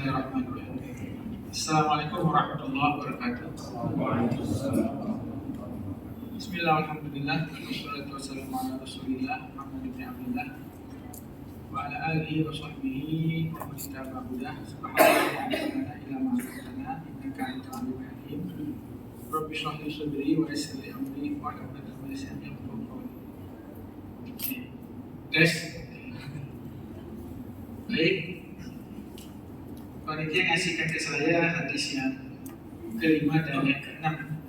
Bismillahirrahmanirrahim. Assalamualaikum warahmatullahi wabarakatuh. Bismillah, alhamdulillah, wassalatu wassalamu ala rasulillah Muhammad ibn Abdullah wa ala alihi wa sahbihi wa man ittaba'a hudah. Subhanallah la ilaha illa ma 'allamtana innaka antal alimul hakim. Rabbi shrah li sadri wa yassir li amri wa hlul 'uqdatam min lisani yafqahu qawli. Tes. Baik. Panitia ngasihkan ke saya hadis yang kelima dan yang keenam.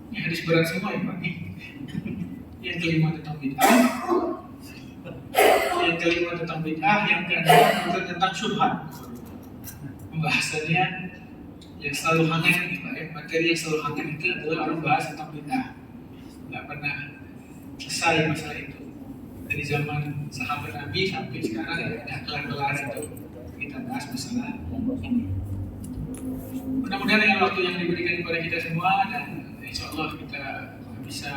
Ini hadis berat semua ya Pak. Yang kelima tentang bid'ah, yang kelima tentang bid'ah, yang keenam tentang syubhat. Pembahasannya yang selalu hangat, materi yang selalu hangat itu adalah orang bahas tentang bid'ah. Nggak pernah selesai masalah itu. Dari zaman sahabat Nabi sampai sekarang ya tidak kelar-kelar itu. Kita bahas masalah ini. Mudah-mudahan dengan waktu yang diberikan kepada kita semua dan insya Allah kita bisa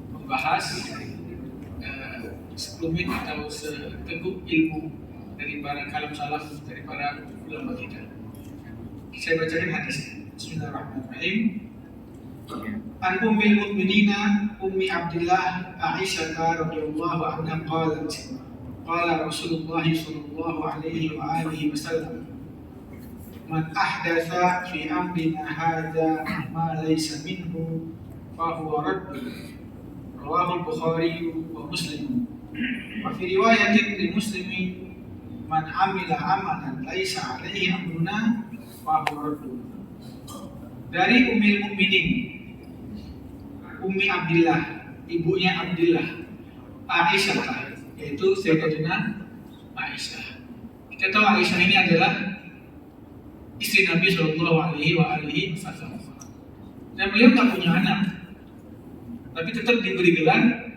membahas sekelumit atau seteguk ilmu dari para kalam salaf, dari para ulama kita. Saya bacakan hadis. Bismillahirrahmanirrahim. An Ummil Mu'minina Ummi Abdillah Aisyah radhiyallahu anha qalat qala Rasulullah sallallahu alaihi wa alihi wasallam man ahdatsa fi amrina hadza ma laysa minhu fa huwa radd. Rawahu al-Bukhari wa Muslim. Wa fi riwayatin li Muslimi man amila amalan laysa alaihi amruna fa huwa radd. Dari Ummul Mukminin Ummi Abdillah, ibunya Abdillah, Aisyah, yaitu Sayyidatina Aisyah. Kita tahu Aisyah ini adalah istri Nabi Shallallahu Alaihi Wasallam. Dan beliau tak punya anak, tapi tetap diberi gelar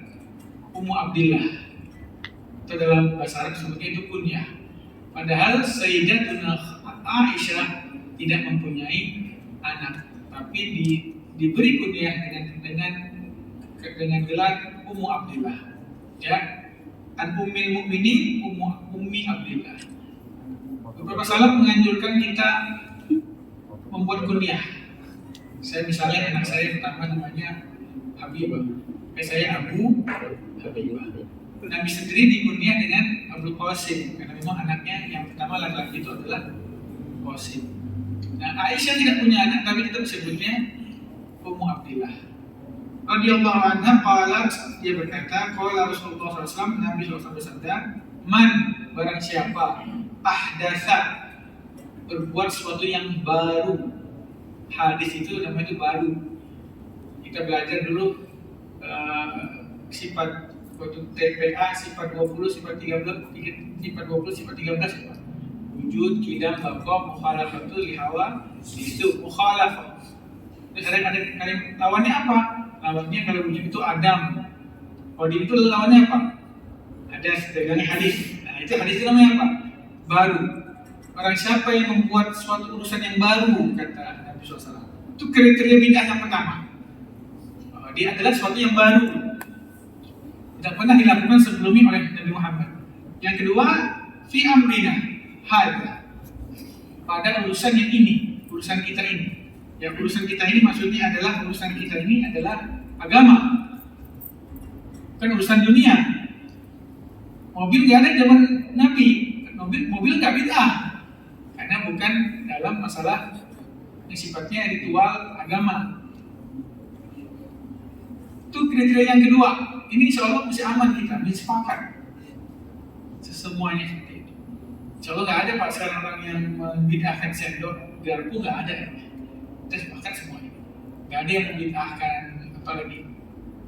Ummu Abdillah. Atau dalam bahasa Arab sebutnya itu kunyah. Padahal Sayyidatina Aisyah tidak mempunyai anak, tapi diberi kunyah dengan gelar Ummu Abdillah. Ya. An Ummil Mukminin Ummi Abdillah. Beberapa salaf menganjurkan kita membuat kunyah. Saya misalnya anak saya pertama namanya Habibah, saya Abu Habibah. Nabi sendiri dikunyah dengan Abdul Qasim karena memang anaknya yang pertama laki-laki itu adalah Qasim. Nah, Aisyah tidak punya anak tapi tetap disebutnya Ummu Abdillah. Radhiyallahu anha qalat, dia berkata, qala Rasulullah SAW, Nabi SAW bersabda, man barang siapa ahdatsa berbuat sesuatu yang baru. Hadis itu namanya itu baru. Kita belajar dulu sifat waktu TPA, sifat 20, sifat 13, sifat 20, sifat 13 wujud, qidam, baqa, mukhalafatul lihawa, itu mukhalafah. Terus ada lawannya apa? Lawannya kalau wujud itu Adam. Qadim itu lawannya apa? Ada dengan hadis. Nah, itu hadis itu namanya apa? Baru. Barang siapa yang membuat suatu urusan yang baru, kata Nabi SAW, itu kriteria bid'ah yang pertama. Dia adalah sesuatu yang baru, tidak pernah dilakukan sebelumnya oleh Nabi Muhammad. Yang kedua, fi amrina hadza, pada urusan yang ini, urusan kita ini. Yang urusan kita ini maksudnya adalah urusan kita ini adalah agama, bukan urusan dunia. Mobil nggak ada zaman Nabi, mobil nggak bid'ah karena bukan dalam masalah yang sifatnya ritual agama. Itu kriteria yang kedua. Ini insya Allah bisa aman kita, bisa sepakat semuanya seperti itu. Insya Allah nggak ada Pak sekarang orang yang membid'ahkan sendok garpu, nggak ada. Kita sepakat semuanya. Nggak ada yang membid'ahkan apalagi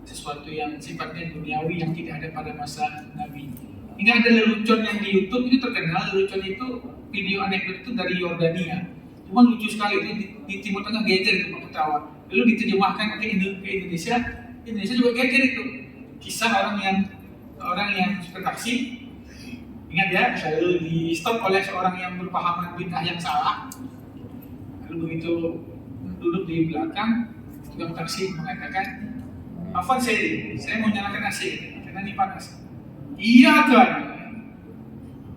sesuatu yang sifatnya duniawi yang tidak ada pada masa Nabi. Ini ada lelucon yang di YouTube itu terkenal. Lelucon itu video anekdot itu dari Yordania. Cuma lucu sekali itu di Timur Tengah geger itu ketawa. Lalu diterjemahkan ke Indonesia. Indonesia juga geger itu. Kisah orang yang bertaksi. Ingat ya, selalu di stop oleh seorang yang berpahaman bid'ah yang salah. Lalu begitu duduk di belakang, tukang taksi mengatakan, "Afwan saya mau nyalakan AC karena ini panas." "Iya kan."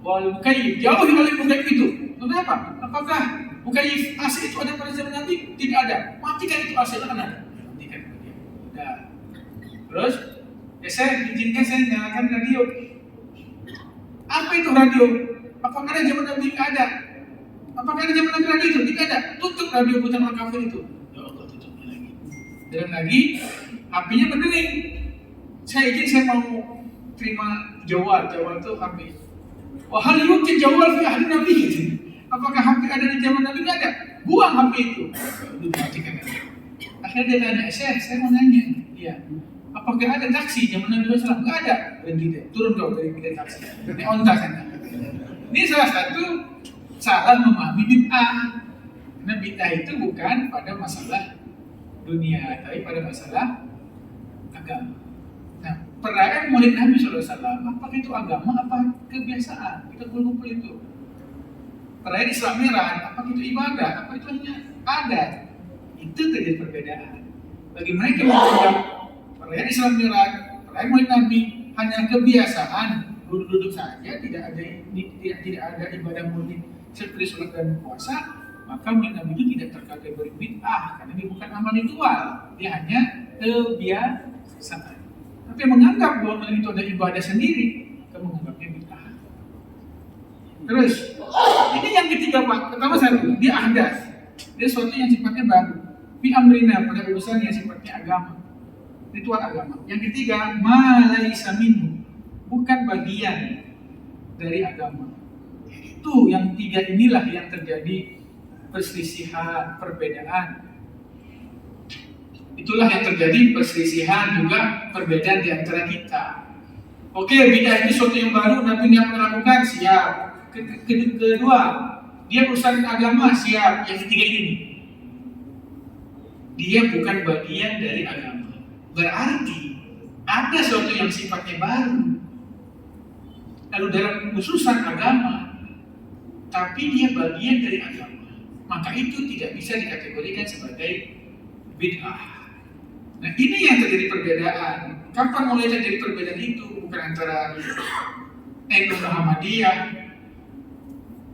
wal mukayyif, jauhi oleh mukayyif itu. Kenapa? Apakah mukayyif AC itu ada pada zaman Nabi? Tidak ada. Matikan itu AC, kan ada. Matikan dia. Nah, terus, saya izinkan saya nyalakan radio. Apa itu radio? Apakah ada zaman Nabi? Tidak ada. Apakah ada zaman Nabi radio itu? Tidak ada. Tutup radio buatan orang kafir itu. Ya Allah, tutupnya lagi. Dan lagi, apinya berdering. Saya mau terima jawal itu HP. Wahal yukti jawal fi ahli Nabi gitu. Apakah HP ada di zaman Nabi? Tidak ada. Buang HP itu. Matikan. Akhirnya dia tanya, saya mau nanya. Iya. Apakah ada taksi zaman Nabi SAW? Tidak ada. Berhenti deh. Turun kau dari taksi. Ini onta sana. Ini salah satu salah memahami bid'ah. Karena bid'ah itu bukan pada masalah dunia, tapi pada masalah agama. Nah, perayaan Maulid Nabi SAW, apakah itu agama, apa kebiasaan? Kita kumpul itu. Perayaan Isra Mi'raj, apakah itu ibadah, apa itu hanya adat? Itu terjadi perbedaan. Bagi mereka yang menganggap perayaan Isra Mi'raj, perayaan Maulid Nabi hanya kebiasaan, duduk-duduk saja, tidak ada ibadah murni seperti sholat dan puasa, maka Maulid Nabi itu tidak terkategori bid'ah, karena dia bukan amal ritual, dia hanya kebiasaan. Tapi menganggap bahwa itu ada ibadah sendiri, kamu menganggapnya bid'ah. Terus, ini yang ketiga Pak. Pertama satu, dia ahdas. Dia sesuatu yang sifatnya baru. Fi amrina, pada urusan yang sifatnya agama, ritual agama. Yang ketiga, ma laisa minhu, bukan bagian dari agama. Itu yang tiga inilah yang terjadi perselisihan, perbedaan. Itulah yang terjadi perselisihan juga perbedaan di antara kita. Oke, bid'ah itu sesuatu yang baru, Nabi yang melakukan, siap. Kedua, dia urusan agama, siap. Yang ketiga ini, dia bukan bagian dari agama. Berarti ada sesuatu yang sifatnya baru, lalu dalam urusan agama, tapi dia bagian dari agama, maka itu tidak bisa dikategorikan sebagai bid'ah. Nah, ini yang terjadi perbedaan. Kapan mulai terjadi perbedaan itu? Bukan antara NU Muhammadiyah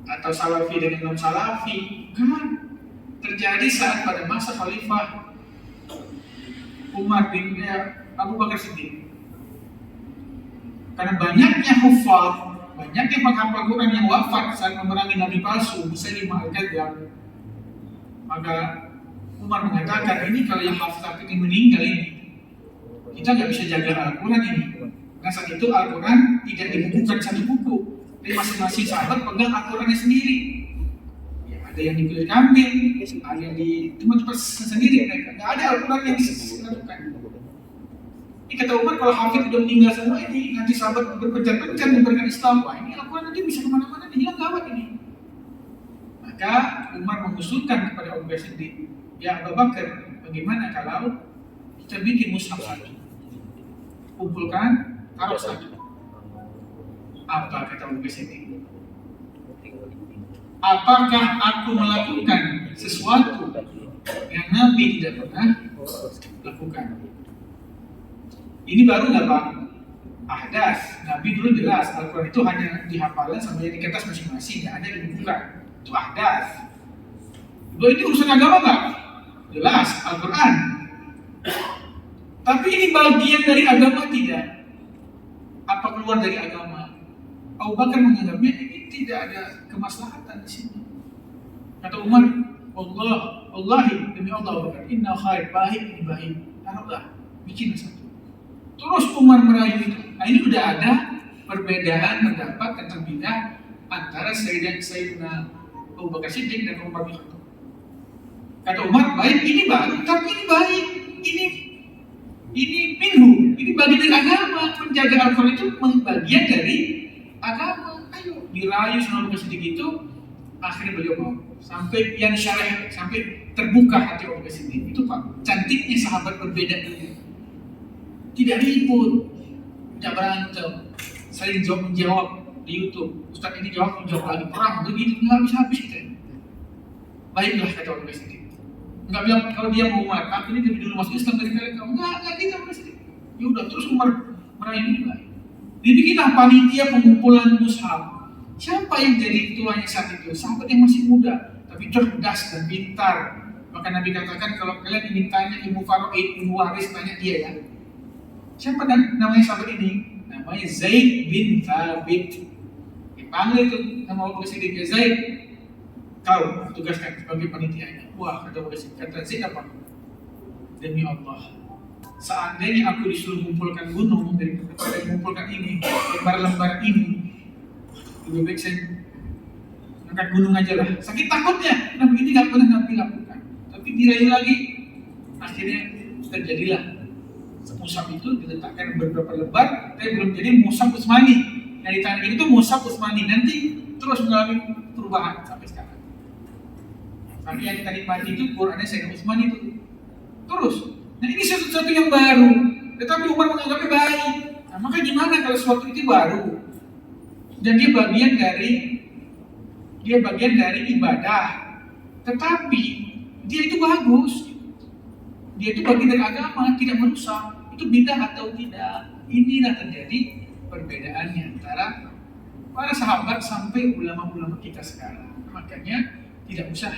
atau Salafi dengan non-Salafi. Kan terjadi saat pada masa Khalifah Umar bin Abu Bakar Siddiq. Karena banyaknya hufaz, banyaknya penghafal Quran yang wafat saat memerangi nabi palsu, Musailimah al-Kadzdzab, maka Umar mengatakan, ini kalau yang hafal ini meninggal ini, kita nggak bisa jaga Al-Quran ini. Karena saat itu Al-Quran tidak dibukukan satu buku, jadi masing-masing sahabat pegang Al-Qurannya sendiri. Ya, ada yang di kulit kambing, ada yang di tempat-tempat sendiri mereka. Nggak ada Al-Quran yang dilakukan. Ini kata Umar, kalau hafid sudah meninggal semua ini, nanti sahabat berpencar-pencar memberikan Islam. Wah, ini Al-Quran nanti bisa kemana-mana, hilang gawat ini. Maka Umar mengusulkan kepada Abu Bakar Siddiq, ya Abu Bakar, bagaimana kalau kita bikin mushaf satu, kumpulkan, taruh satu. Apa kata Abu Bakar Siddiq? Apakah aku melakukan sesuatu yang Nabi tidak pernah lakukan? Ini baru nggak Pak? Ahdas. Nabi dulu jelas Al-Quran itu hanya dihafalan sampai di kertas masing-masing, nggak ada yang dibuka. Itu ahdas. Bahwa itu urusan agama nggak? Jelas Al-Quran. Tapi ini bagian dari agama tidak? Apa keluar dari agama? Abu Bakar menganggapnya ini tidak ada kemaslahatan di sini. Kata Umar, Wallahi demi Allah Abu Bakar, inna khair, baik ini baik. Taruhlah, bikin satu. Terus Umar merayu itu. Nah, ini udah ada perbedaan pendapat tentang bid'ah antara Sayyidina Abu Bakar Siddiq dan Umar bin Khattab. Kata Umar, baik ini baik, tapi ini baik, ini minhu, ini bagian dari agama. Menjaga Al-Quran itu bagian dari agama. Ayo dirayu sama Abu Bakar Siddiq itu, akhirnya beliau mau sampai yang syarah, sampai terbuka hati Abu Bakar Siddiq. Itu Pak, cantiknya sahabat berbeda ini. Tidak ribut, tidak berantem, saling menjawab di YouTube. Ustaz ini jawab lagi, perang begitu, nggak habis kita. Baiklah kata Abu Bakar Siddiq. Nggak bilang kalau dia mau Umar, aku ini lebih dulu masuk Islam dari kalian kamu. Nggak gitu Abu Bakar Siddiq. Ya udah, terus Umar merayu ini baik. Dibikinlah panitia pengumpulan mushaf. Siapa yang jadi tuanya saat itu? Sahabat yang masih muda, tapi cerdas dan pintar. Maka Nabi katakan kalau kalian ingin tanya ilmu faraid, ilmu waris, tanya dia ya. Siapa namanya sahabat ini? Namanya Zaid bin Thabit. Dipanggil itu nama Abu Bakar Siddiq, Zaid, kau tugaskan sebagai panitianya. Wah, kata Abu Bakar Siddiq, kata Zaid apa? Demi Allah, seandainya aku disuruh mengumpulkan gunung daripada mengumpulkan ini, lembar-lembar ini, lebih baik saya angkat gunung aja lah. Sakit takutnya, nah begini nggak pernah Nabi lakukan. Tapi dirayu lagi, akhirnya terjadilah mushaf itu diletakkan beberapa lembar, tapi belum jadi mushaf Utsmani. Yang di tangan itu mushaf Utsmani, nanti terus mengalami perubahan sampai sekarang. Tapi yang kita nikmati itu Qurannya Sayyidina Utsman itu terus. Nah ini sesuatu yang baru, tetapi Umar menganggapnya baik. Nah, maka gimana kalau sesuatu itu baru dan dia bagian dari ibadah, tetapi dia itu bagus, dia itu bagian dari agama, tidak merusak, itu bidah atau tidak? Inilah terjadi perbedaannya antara para sahabat sampai ulama-ulama kita sekarang. Makanya tidak usah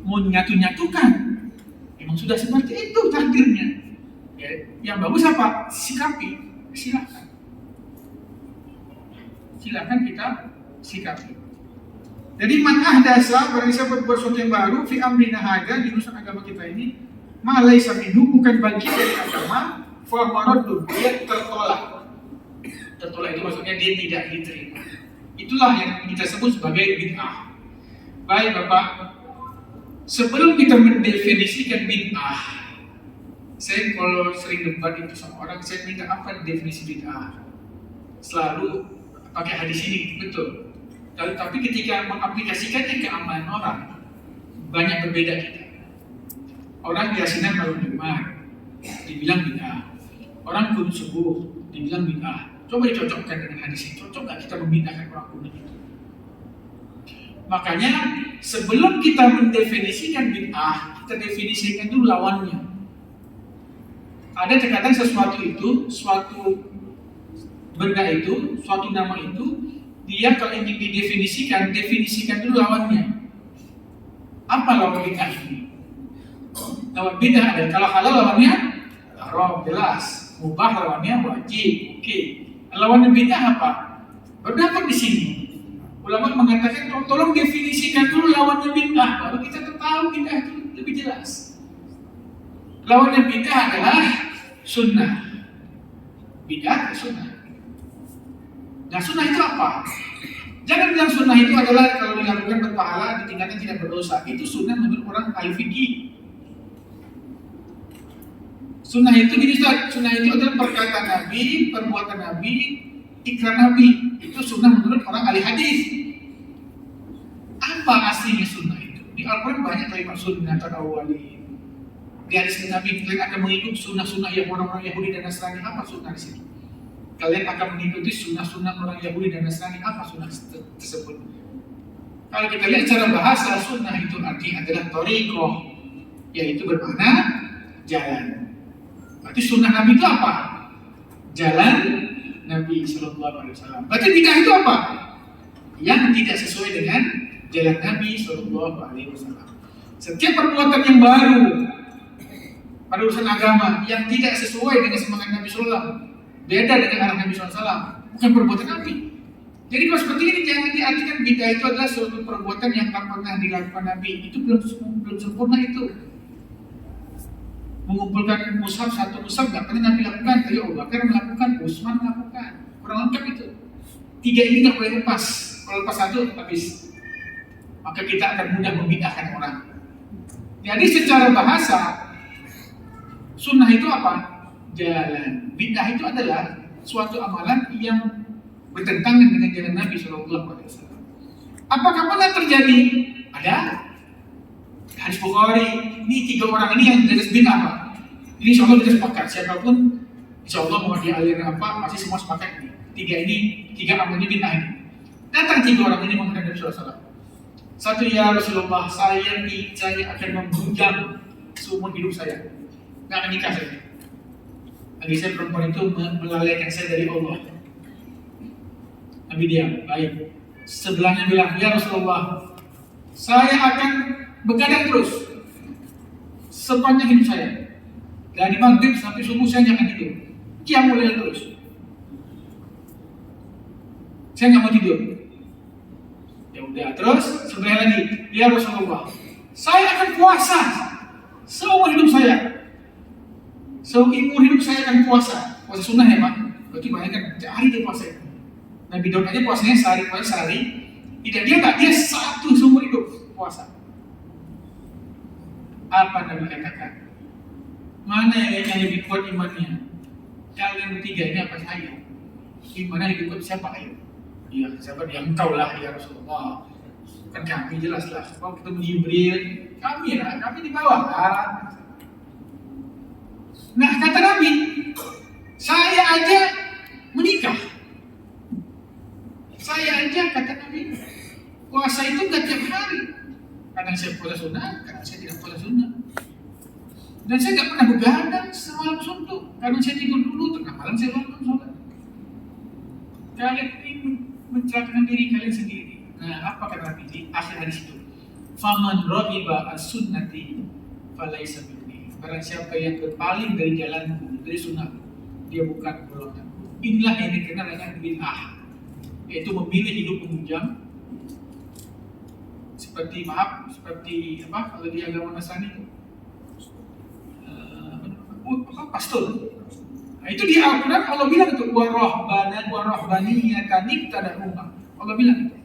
mau nyatu-nyatukan. Memang sudah seperti itu takdirnya. Ya, yang bagus apa? Sikapi. Silakan kita sikapi. Jadi man ahdasa, barang siapa berbuat sesuatu yang baru fi amrina hadza, di urusan agama kita ini, ma laisa minhu, bukan bagian dari agama, fa maraddu, dia tertolak. Tertolak itu maksudnya dia tidak diterima. Itulah yang kita sebut sebagai bid'ah. Baik Bapak, sebelum kita mendefinisikan bid'ah, saya kalau sering debat itu sama orang, saya minta apa definisi bid'ah. Selalu pakai hadis ini, betul. Tapi ketika mengaplikasikannya ke amalan orang, banyak berbeda kita. Orang yasinan malam Jumat, dibilang bid'ah. Orang kunut subuh, dibilang bid'ah. Coba dicocokkan dengan hadis ini, cocok nggak kita membid'ahkan orang kunut itu? Makanya sebelum kita mendefinisikan bid'ah, kita definisikan dulu lawannya. Ada terkadang sesuatu itu, suatu benda itu, suatu nama itu, dia kalau ingin didefinisikan, definisikan dulu lawannya. Apa lawan bid'ah ini? Lawan bid'ah ada, kalau halal lawannya haram, jelas. Mubah lawannya wajib, oke. Lawan bid'ah apa? Berdapat di sini. Ulama mengatakan tolong definisikan dulu lawannya bid'ah, baru kita tahu bid'ah itu lebih jelas. Lawannya bid'ah adalah sunnah. Bid'ah sunnah. Nah sunnah itu apa? Jangan bilang sunnah itu adalah kalau dilakukan berpahala, ditinggalkan tidak berdosa. Itu sunnah menurut orang ahli fikih. Sunnah itu gini Ustaz, sunnah itu adalah perkataan Nabi, perbuatan Nabi, ikrar Nabi. Itu sunnah menurut orang ahli hadis. Apa aslinya sunnah itu? Di Al-Quran banyak kalimat sunnah awali. Di hadis Nabi kalian akan mengikut sunnah-sunnah yang orang-orang Yahudi dan Nasrani. Apa sunnah di sini? Kalian akan mengikuti sunnah-sunnah orang Yahudi dan Nasrani. Apa sunnah tersebut? Kalau kita lihat secara bahasa, sunnah itu artinya adalah thariqah, yaitu bermakna jalan. Berarti sunnah Nabi itu apa? Jalan Nabi Sallallahu Alaihi Wasallam. Berarti bid'ah itu apa? Yang tidak sesuai dengan jalan Nabi Sallallahu Alaihi Wasallam. Setiap perbuatan yang baru pada urusan agama yang tidak sesuai dengan semangat Nabi Sallallahu, beda dengan arah Nabi Sallallahu, bukan perbuatan Nabi. Jadi kalau seperti ini jangan diartikan bid'ah itu adalah suatu perbuatan yang tak pernah dilakukan Nabi. Itu belum sempurna itu. Mengumpulkan mushaf, satu mushaf nggak pernah Nabi lakukan, tapi Abu Bakar melakukan, Utsman melakukan. Kurang lengkap itu. Tiga ini nggak boleh lepas. Kalau lepas satu habis, maka kita akan mudah membid'ahkan orang. Jadi secara bahasa, sunnah itu apa? Jalan. Bid'ah itu adalah suatu amalan yang bertentangan dengan jalan Nabi SAW. Apakah pernah terjadi? Ada. Hadis Bukhari, ini tiga orang ini yang jelas bid'ah apa? Ini insya Allah kita sepakat, siapapun insya Allah mau dia aliran apa, pasti semua sepakat ini. Tiga amal ini bid'ah ini. Datang tiga orang ini menghadap Nabi SAW. Satu, ya Rasulullah, saya akan membujang seumur hidup saya, nggak akan nikah saya. Nabi saya perempuan itu melalaikan saya dari Allah. Nabi diam, baik. Sebelahnya bilang, ya Rasulullah, saya akan begadang terus sepanjang hidup saya. Dari maghrib sampai subuh saya jangan tidur. Qiyamul lail terus. Saya nggak mau tidur. Ya udah, terus sebelah lagi, ya Rasulullah, saya akan puasa seumur hidup saya. Seumur hidup saya akan puasa. Puasa sunnah ya Pak. Berarti bayangkan hari dia puasa. Nabi Daud aja puasanya sehari. Tidak, dia satu seumur hidup puasa. Apa Nabi katakan? Mana yang lebih kuat imannya? Kalian bertiga ini apa saya? Imannya lebih kuat siapa ayo? Iya, sahabat yang engkau lah ya Rasulullah. Kan kami jelas lah. Kalau ketemu Jibril, kami di bawah lah. Nah kata Nabi, saya aja menikah. Saya aja kata Nabi, puasa itu gak tiap hari. Kadang saya puasa sunnah, kadang saya tidak puasa sunnah. Dan saya gak pernah begadang semalam suntuk. Karena saya tidur dulu, tengah malam saya bangun sholat. Kalian ini mencelakakan diri kalian sendiri. Nah, apa kata Nabi di akhir hadis itu? Faman raghiba as-sunnati falaysa minni. Barang siapa yang berpaling dari jalanku, dari sunnahku, dia bukan golonganku. Inilah yang dikenal dengan bid'ah, yaitu memilih hidup memunjang. Seperti kalau di agama Nasrani itu pastor. Nah, itu di Al-Quran Allah bilang itu warahbaniyatan ibtada'uha. Allah bilang itu.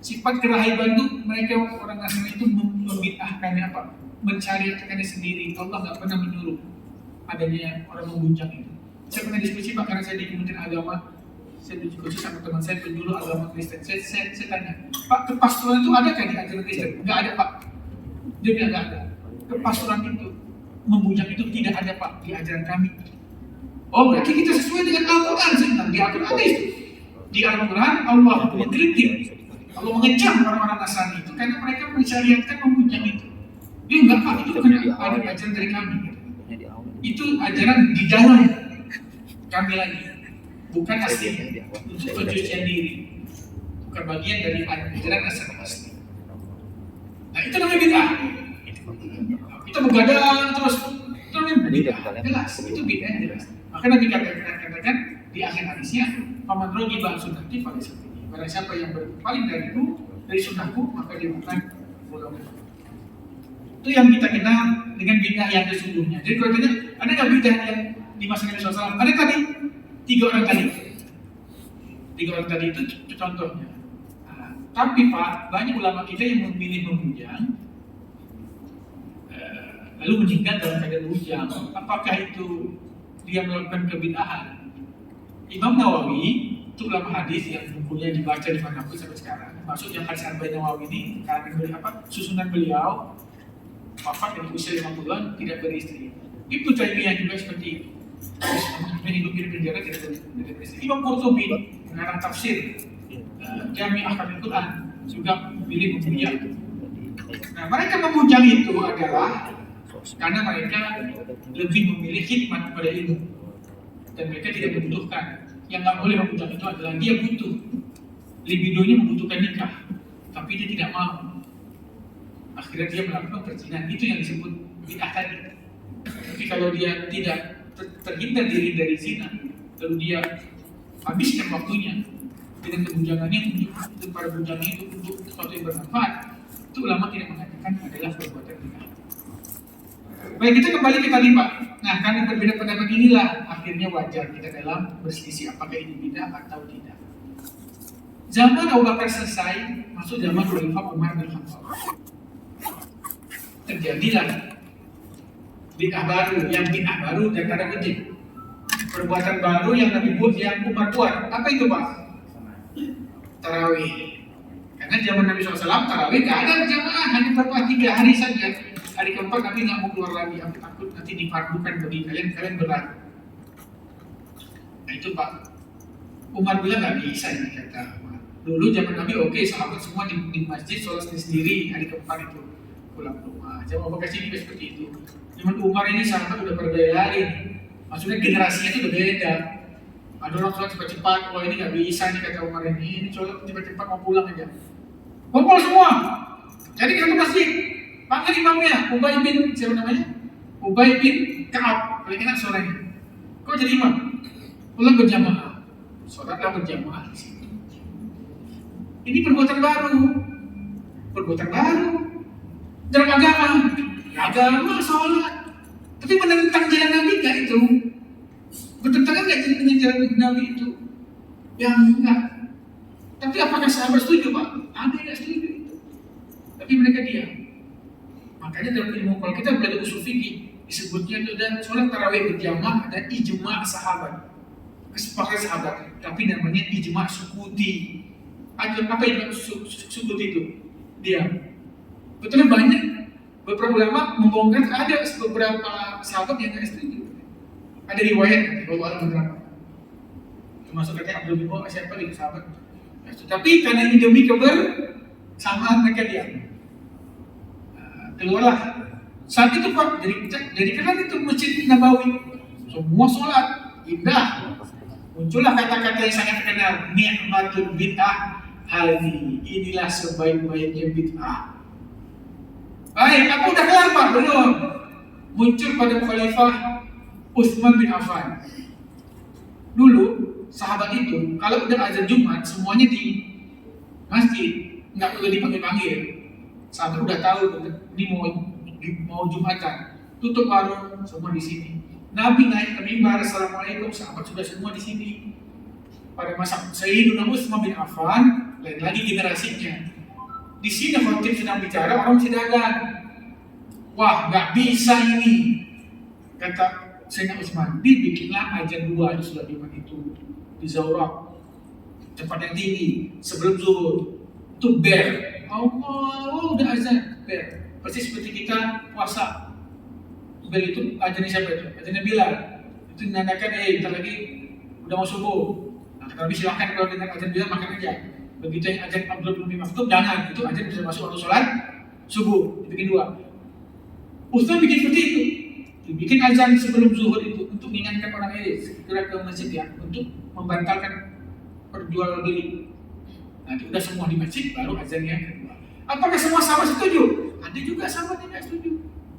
Sifat kerahiban itu mereka orang Nasrani itu membid'ahkannya apa? Mencari-carikannya sendiri. Allah nggak pernah menyuruh adanya orang membunjang itu. Saya pernah diskusi Pak, karena saya di Kementerian Agama, saya diskusi sama teman saya penjuru agama Kristen. Saya tanya, Pak, kepastoran itu ada kan di ajaran Kristen? Nggak ada Pak. Dia bilang nggak ada. Kepastoran itu, membunjang itu tidak ada Pak di ajaran kami. Oh berarti kita sesuai dengan Al-Quran sebenarnya. Di Al-Quran itu, di Al-Quran Allah mengkritik, Allah mengecam orang-orang Nasrani itu karena mereka mensyariatkan membunjang itu. Dia enggak Pak, itu bukan ada ajaran dari kami. Itu ajaran di dalam kami lagi, bukan asli untuk pencucian diri, bukan bagian dari ajaran asli. Nah itu namanya bid'ah. Kita begadang terus, itu namanya bid'ah. Jelas, itu bid'ah jelas. Maka Nabi katakan di akhir hadisnya, "Faman raghiba an sunnati falaysa minni." Barang siapa yang berpaling dari sunnahku, maka dia bukan golonganku. Itu yang kita kenal dengan bid'ah yang sesungguhnya. Jadi kalau tanya, ada nggak bid'ah yang di masa Nabi SAW? Ada tadi, tiga orang tadi itu contohnya. Nah, tapi Pak, banyak ulama kita yang memilih membujang, lalu meninggal dalam keadaan bujang. Apakah itu dia melakukan kebid'ahan? Imam Nawawi itu ulama hadis yang bukunya dibaca di manapun sampai sekarang. Maksud yang hadis Arba'in Nawawi ini karena susunan beliau wafat dari usia 50-an, tidak beristri. Ibnu Taimiyah juga seperti itu. Hidup di penjara tidak beristri. Imam Qurtubi mengarang tafsir Jami' Ahkamil Quran juga memilih membujang. Nah, mereka membujang itu adalah karena mereka lebih memilih khidmat pada ilmu dan mereka tidak membutuhkan. Yang nggak boleh membujang itu adalah dia butuh, libidonya membutuhkan nikah, tapi dia tidak mau. Akhirnya dia melakukan perzinahan. Itu yang disebut bid'ah tadi. Tapi kalau dia tidak terhindar diri dari zina, lalu dia habiskan waktunya dengan kebujangannya untuk para bujangan itu untuk sesuatu yang bermanfaat, itu ulama tidak mengatakan adalah perbuatan bid'ah. Baik, kita kembali ke tadi Pak. Nah, karena berbeda pendapat inilah akhirnya wajar kita dalam berselisih apakah ini bid'ah atau tidak. Zaman Abu Bakar selesai, masuk zaman Khalifah Umar bin Khattab. Terjadilah bid'ah baru, yang bid'ah baru dan tanda kutip perbuatan baru yang Nabi buat, yang Umar buat. Apa itu Pak? Tarawih. Karena zaman Nabi SAW tarawih gak ada jamaah, hanya berapa 3 hari saja. Hari keempat Nabi nggak mau keluar lagi, aku takut nanti difardukan bagi kalian berat. Nah itu Pak, Umar bilang nggak bisa ini kata Umar. Dulu zaman Nabi oke, sahabat semua di masjid sholat sendiri, hari keempat itu pulang ke rumah. Zaman Abu Bakar juga seperti itu. Zaman Umar ini sahabat udah berbeda lain. Maksudnya generasinya itu berbeda. Ada orang sholat cepat-cepat, oh ini nggak bisa nih kata Umar ini sholat cepat-cepat mau pulang aja. Kumpul semua, jadi kita ke masjid, panggil imamnya, Ubay bin, siapa namanya? Ubay bin Ka'ab, paling enak suaranya. Kok jadi imam? Pulang berjamaah, sholatlah berjamaah di sini. Ini perbuatan baru dalam agama sholat, tapi menentang jalan Nabi nggak itu? Bertentangan nggak dengan jalan Nabi itu? Yang enggak. Tapi apakah sahabat setuju, Pak? Ada yang setuju itu, tapi mereka diam. Makanya dalam ilmu, kalau kita belajar usul fikih, disebutnya itu dan sholat tarawih berjamaah ada ijma' sahabat, kesepakatan sahabat, tapi namanya ijma' sukuti. Apa yang sukuti itu? Diam. Betulnya banyak beberapa ulama membongkar ada beberapa sahabat yang nggak setuju. Ada riwayat bahwa ada beberapa, termasuk katanya Abdul bin Umar, siapa gitu sahabat. Tapi karena ini demi kebersamaan mereka diam. Keluarlah saat itu Pak, jadi kan itu Masjid Nabawi, semua sholat indah. Muncullah kata-kata yang sangat terkenal, ni'matul bid'ah hadhi, inilah sebaik-baiknya bid'ah. Baik, aku udah kelar Pak, belum. Muncul pada Khalifah Utsman bin Affan. Dulu sahabat itu kalau udah azan Jumat semuanya di masjid, nggak perlu dipanggil-panggil. Sahabat udah tahu ini mau Jumatan, tutup warung semua di sini. Nabi naik ke mimbar, assalamualaikum, sahabat sudah semua di sini. Pada masa Sayyidina Utsman bin Affan, lain lagi generasinya. Di sini khotib sedang bicara, orang masih dagang. Wah, nggak bisa ini, kata Sayyidina Utsman. Dibikinlah azan 2 di Sulaiman itu di Zawrak, tempat yang tinggi sebelum zuhur. Itu ber, Allah udah azan ber, persis seperti kita puasa. Bel itu azannya siapa itu? Azannya Bilal. Itu menandakan bentar lagi udah mau subuh. Nah, Nabi silahkan kalau dengar azan Bilal makan aja. Begitu yang azan Abdul bin Maktum jangan, itu azan bisa masuk waktu sholat subuh. Dibikin 2. Utsman bikin seperti itu. Dibikin azan sebelum zuhur itu untuk mengingatkan orang ini segera ke masjid ya, untuk membatalkan perjual beli. Nanti udah semua di masjid baru azannya kedua. Apakah semua sahabat setuju? Ada juga sahabat yang tidak setuju.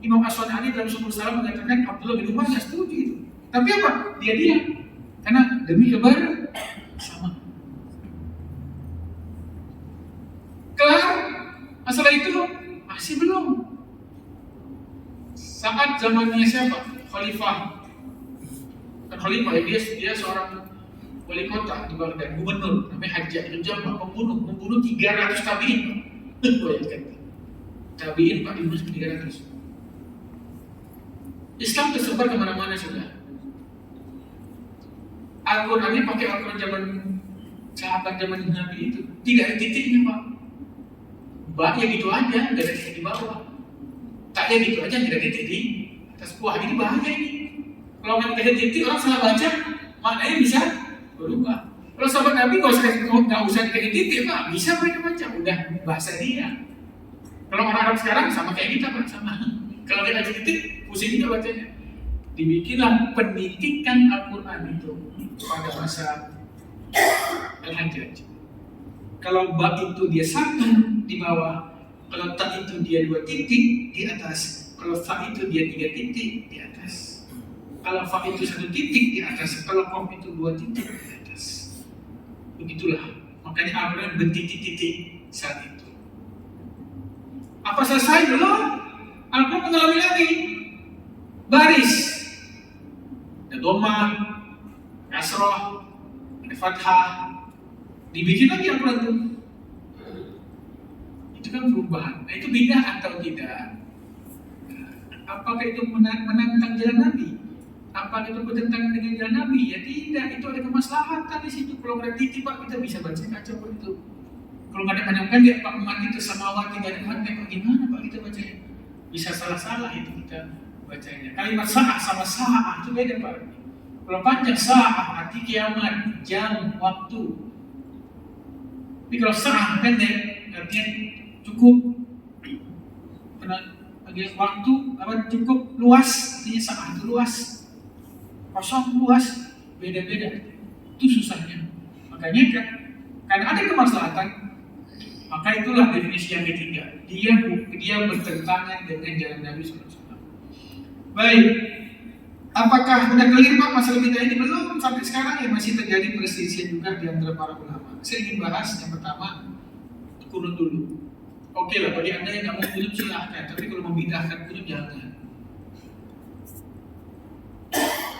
Imam As-Swadani dalam Subul Salam mengatakan Abdullah bin Umar tidak setuju itu. Tapi apa? Dia diam. Karena demi kebersamaan. Kelar masalah itu masih belum. Saat zamannya siapa? Khalifah. Kan Khalifah ya, dia seorang wali kota di Baghdad, gubernur namanya Hajjaj bin Jabbar, membunuh 300 tabi'in. Bayangkan. Tabi'in Pak dibunuh 300. Islam tersebar kemana-mana sudah. Al-Quran ini pakai Al-Quran zaman sahabat zaman Nabi itu, tidak ada titiknya Pak. Baknya gitu aja, nggak ada titik di bawah. Taknya gitu aja, tidak ada titik di atas. Wah ini bahaya ini. Kalau nggak ada titik, orang salah baca, maknanya bisa berubah. Kalau sahabat Nabi nggak usah dikasih titik Pak, bisa mereka baca, udah bahasa dia. Kalau orang Arab sekarang sama kayak kita Pak, sama. Kalau nggak ada titik, pusing juga bacanya. Dibikinlah pendidikan Al-Quran itu pada masa Al-Hajjaj. Kalau ba itu dia 1 di bawah, kalau ta itu dia 2 titik di atas, kalau fa itu dia 3 titik di atas, kalau fa itu 1 titik di atas, kalau qaf itu 2 titik di atas. Begitulah. Makanya Al-Quran bertitik-titik saat itu. Apa selesai? Belum. Al-Quran mengalami lagi baris. Ada dhamma, kasrah, ada fathah. Dibikin lagi Al-Quran itu. Itu kan perubahan. Nah itu bid'ah atau tidak? Apakah itu menantang jalan Nabi? Apakah itu bertentangan dengan jalan Nabi? Ya tidak, itu ada kemaslahatan di situ. Kalau nggak titik Pak, kita bisa baca kacau itu. Kalau nggak ada panjangkan dia Pak umat itu samawati, nggak ada umatnya Pak, gimana Pak kita bacanya? Bisa salah-salah itu kita bacanya. Kalimat sa'ah sama sa'ah itu beda Pak. Kalau panjang sa'ah arti kiamat, jam, waktu. Tapi kalau sa'ah pendek artinya cukup. Karena waktu apa cukup luas, artinya sa'ah itu luas. Kosong luas, beda-beda. Itu susahnya. Makanya kan, karena ada kemaslahatan, maka itulah definisi yang ketiga. Dia bertentangan dengan jalan Nabi SAW. Baik, apakah sudah clear Pak masalah bid'ah ini? Belum, sampai sekarang ya masih terjadi perselisihan juga di antara para ulama. Saya ingin bahas yang pertama, kunut dulu. Oke lah, bagi anda yang nggak mau kunut silahkan, tapi kalau membid'ahkan kunut jangan.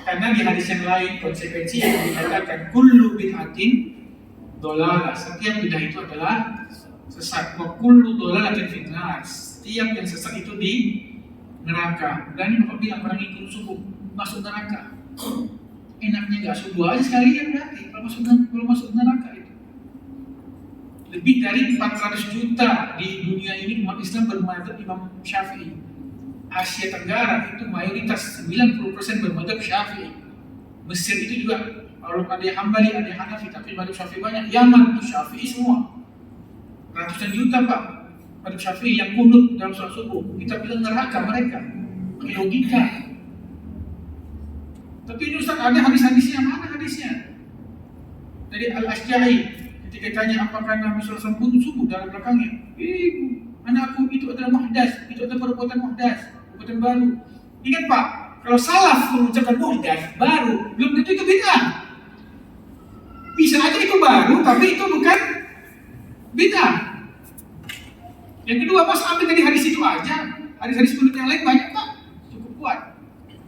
Karena di hadis yang lain konsekuensi yang dikatakan kullu bid'atin dolalah, setiap bid'ah itu adalah sesat. Wa kullu dolalatin finnar, setiap yang sesat itu di neraka. Dan Bapak bilang orang ikut subuh masuk neraka. Enaknya nggak subuh aja sekalian berarti kalau masuk neraka itu. Lebih dari 400 juta di dunia ini umat Islam bermadzhab Imam Syafi'i. Asia Tenggara itu mayoritas 90% bermadzhab Syafi'i. Mesir itu juga kalau ada yang Hambali, ada yang Hanafi, tapi madzhab Syafi'i banyak. Yaman itu Syafi'i semua. Ratusan juta Pak madzhab Syafi'i yang kunut dalam sholat subuh. Kita bilang neraka mereka. Pakai logika. Tapi ini Ustaz ada hadis-hadisnya, mana hadisnya? Dari Al-Asja'i ketika tanya apakah Nabi SAW kunut subuh dalam belakangnya. Anakku itu adalah muhdas, itu adalah perbuatan muhdas, perbuatan baru. Ingat Pak, kalau salaf mengucapkan muhdas baru, belum tentu itu bid'ah. Bisa aja itu baru, tapi itu bukan bid'ah. Yang kedua, Mas ambil dari hadis itu aja. Hadis-hadis kunut yang lain banyak Pak, cukup kuat.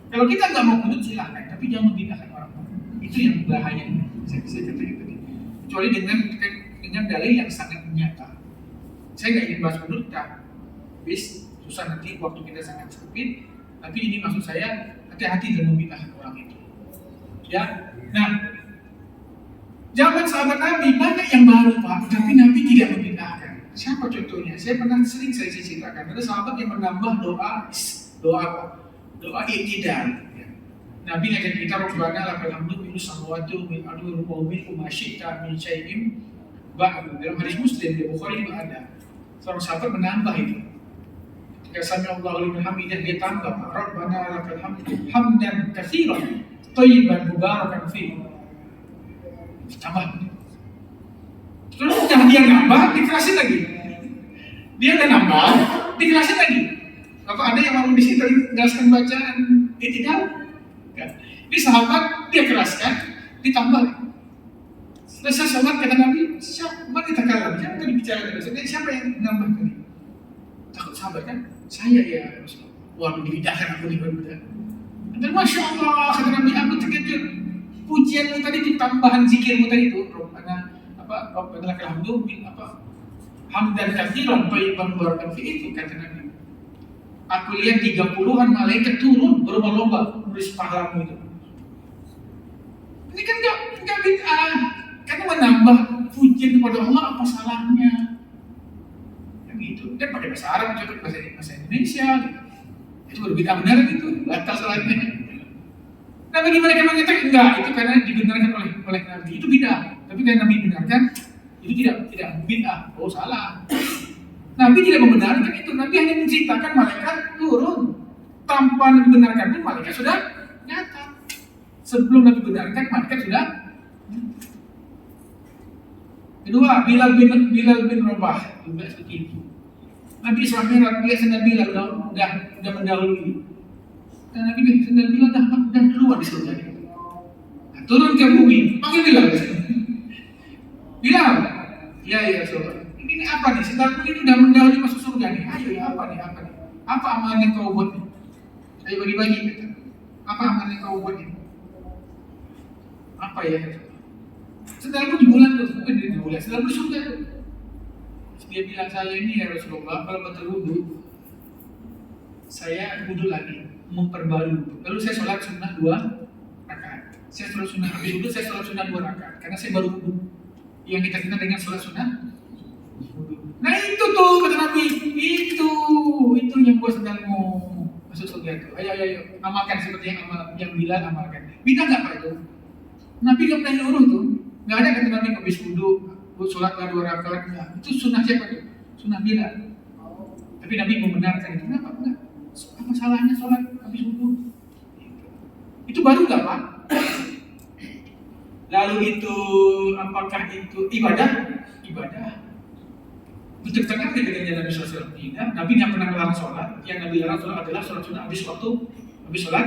Kalau kita nggak mau kunut silahkan, tapi jangan membid'ahkan orang. Itu yang bahaya. Saya katakan tadi. Kecuali dengan dalil yang sangat nyata. Saya nggak ingin bahas kunut, bis susah nanti waktu kita sangat sempit. Tapi ini maksud saya hati-hati dalam membid'ahkan orang itu. Ya, nah zaman sahabat Nabi banyak yang baru Pak, tapi Nabi tidak membid'ahkan. Siapa contohnya? Saya sering ceritakan. Ada sahabat yang menambah doa iktidal. Nabi ngajar kita Rabbana lakal hamdu min samawati min ardi wa min ma syi'ta min syai'in ba'du. Dalam hadis Muslim di Bukhari juga ada. Seorang sahabat menambah itu. Ketika sami Allahu liman hamidah dia tambah Rabbana lakal hamdu hamdan katsiran thayyiban mubarakan fihi. Tambah. Terus udah dia nambah, dikerasin lagi. Dia udah nambah, dikerasin lagi. Apa ada yang mau di sini jelaskan bacaan iktidal? Ini sahabat dia keraskan, ditambah. Selesai sholat kata Nabi, siapa kita kalah? Siapa tadi bicara dengan siapa yang nambah tadi? Takut sahabat kan? Saya ya Rasulullah. Wah, dibidahkan aku di berbeda. Dan Masya Allah kata Nabi, aku terkejut. Pujianmu tadi itu tambahan zikirmu tadi itu. Rabbana lakal hamdu hamdan katsiran thayyiban mubarakan fi itu kata Nabi. Aku lihat 30-an malaikat turun berlomba-lomba menulis pahlamu itu. Ini kan enggak bid'ah. Karena menambah pujian kepada Allah apa salahnya? Yang gitu. Dan pakai bahasa Arab juga bahasa Indonesia gitu. Itu baru bid'ah benar gitu. Batal salahnya. Nah bagi mereka yang mengatakan enggak, itu karena dibenarkan oleh Nabi. Itu bid'ah. Tapi karena Nabi benarkan, itu tidak bid'ah. Oh salah. Nabi tidak membenarkan itu. Nabi hanya menceritakan malaikat turun. Tanpa Nabi benarkan pun malaikat sudah nyata. Sebelum Nabi benarkan, malaikat sudah. Kedua, Bilal bin Rabah juga seperti itu. Nabi Isra Mi'raj dia sedang Bilal udah mendahului. Dan Nabi sedang Bilal dah keluar di surga. Nah, turun ke bumi, panggil Bilal. Bilal, ya saudara. Ini apa nih? Sedang ini udah mendahului masuk surga nih. Ayo ya apa nih? Apa amalan yang kau buat nih? Ayo bagi-bagi kita. Apa amalan yang kau buat nih? Apa ya? Sedang di bulan tuh, bukan di bulan. Sedang di surga tuh. Dia bilang saya ini ya Rasulullah, kalau betul wudhu, saya wudhu lagi, memperbarui. Lalu saya sholat sunnah 2 rakaat. Saya sholat sunnah habis wudhu, saya sholat sunnah 2 rakaat. Karena saya baru wudhu. Yang kita kenal dengan sholat sunnah. Nah itu tuh kata Nabi, itu yang gua sedang mau masuk surga itu. Ayo amalkan seperti yang Bilal amalkan. Beda nggak Pak itu? Nabi nggak pernah nyuruh tuh, nggak ada kata Nabi habis wudhu, sholat 2 rakaat. Nah, itu sunnah siapa tuh? Sunnah Bilal. Tapi Nabi membenarkan itu. Kenapa enggak? Apa salahnya sholat habis wudhu? Itu baru nggak Pak? Lalu itu apakah itu ibadah? Ibadah. Bertentangan dengan Nabi SAW? Tidak. Nabi nggak pernah melarang sholat. Yang Nabi larang sholat adalah sholat sunnah habis waktu, habis sholat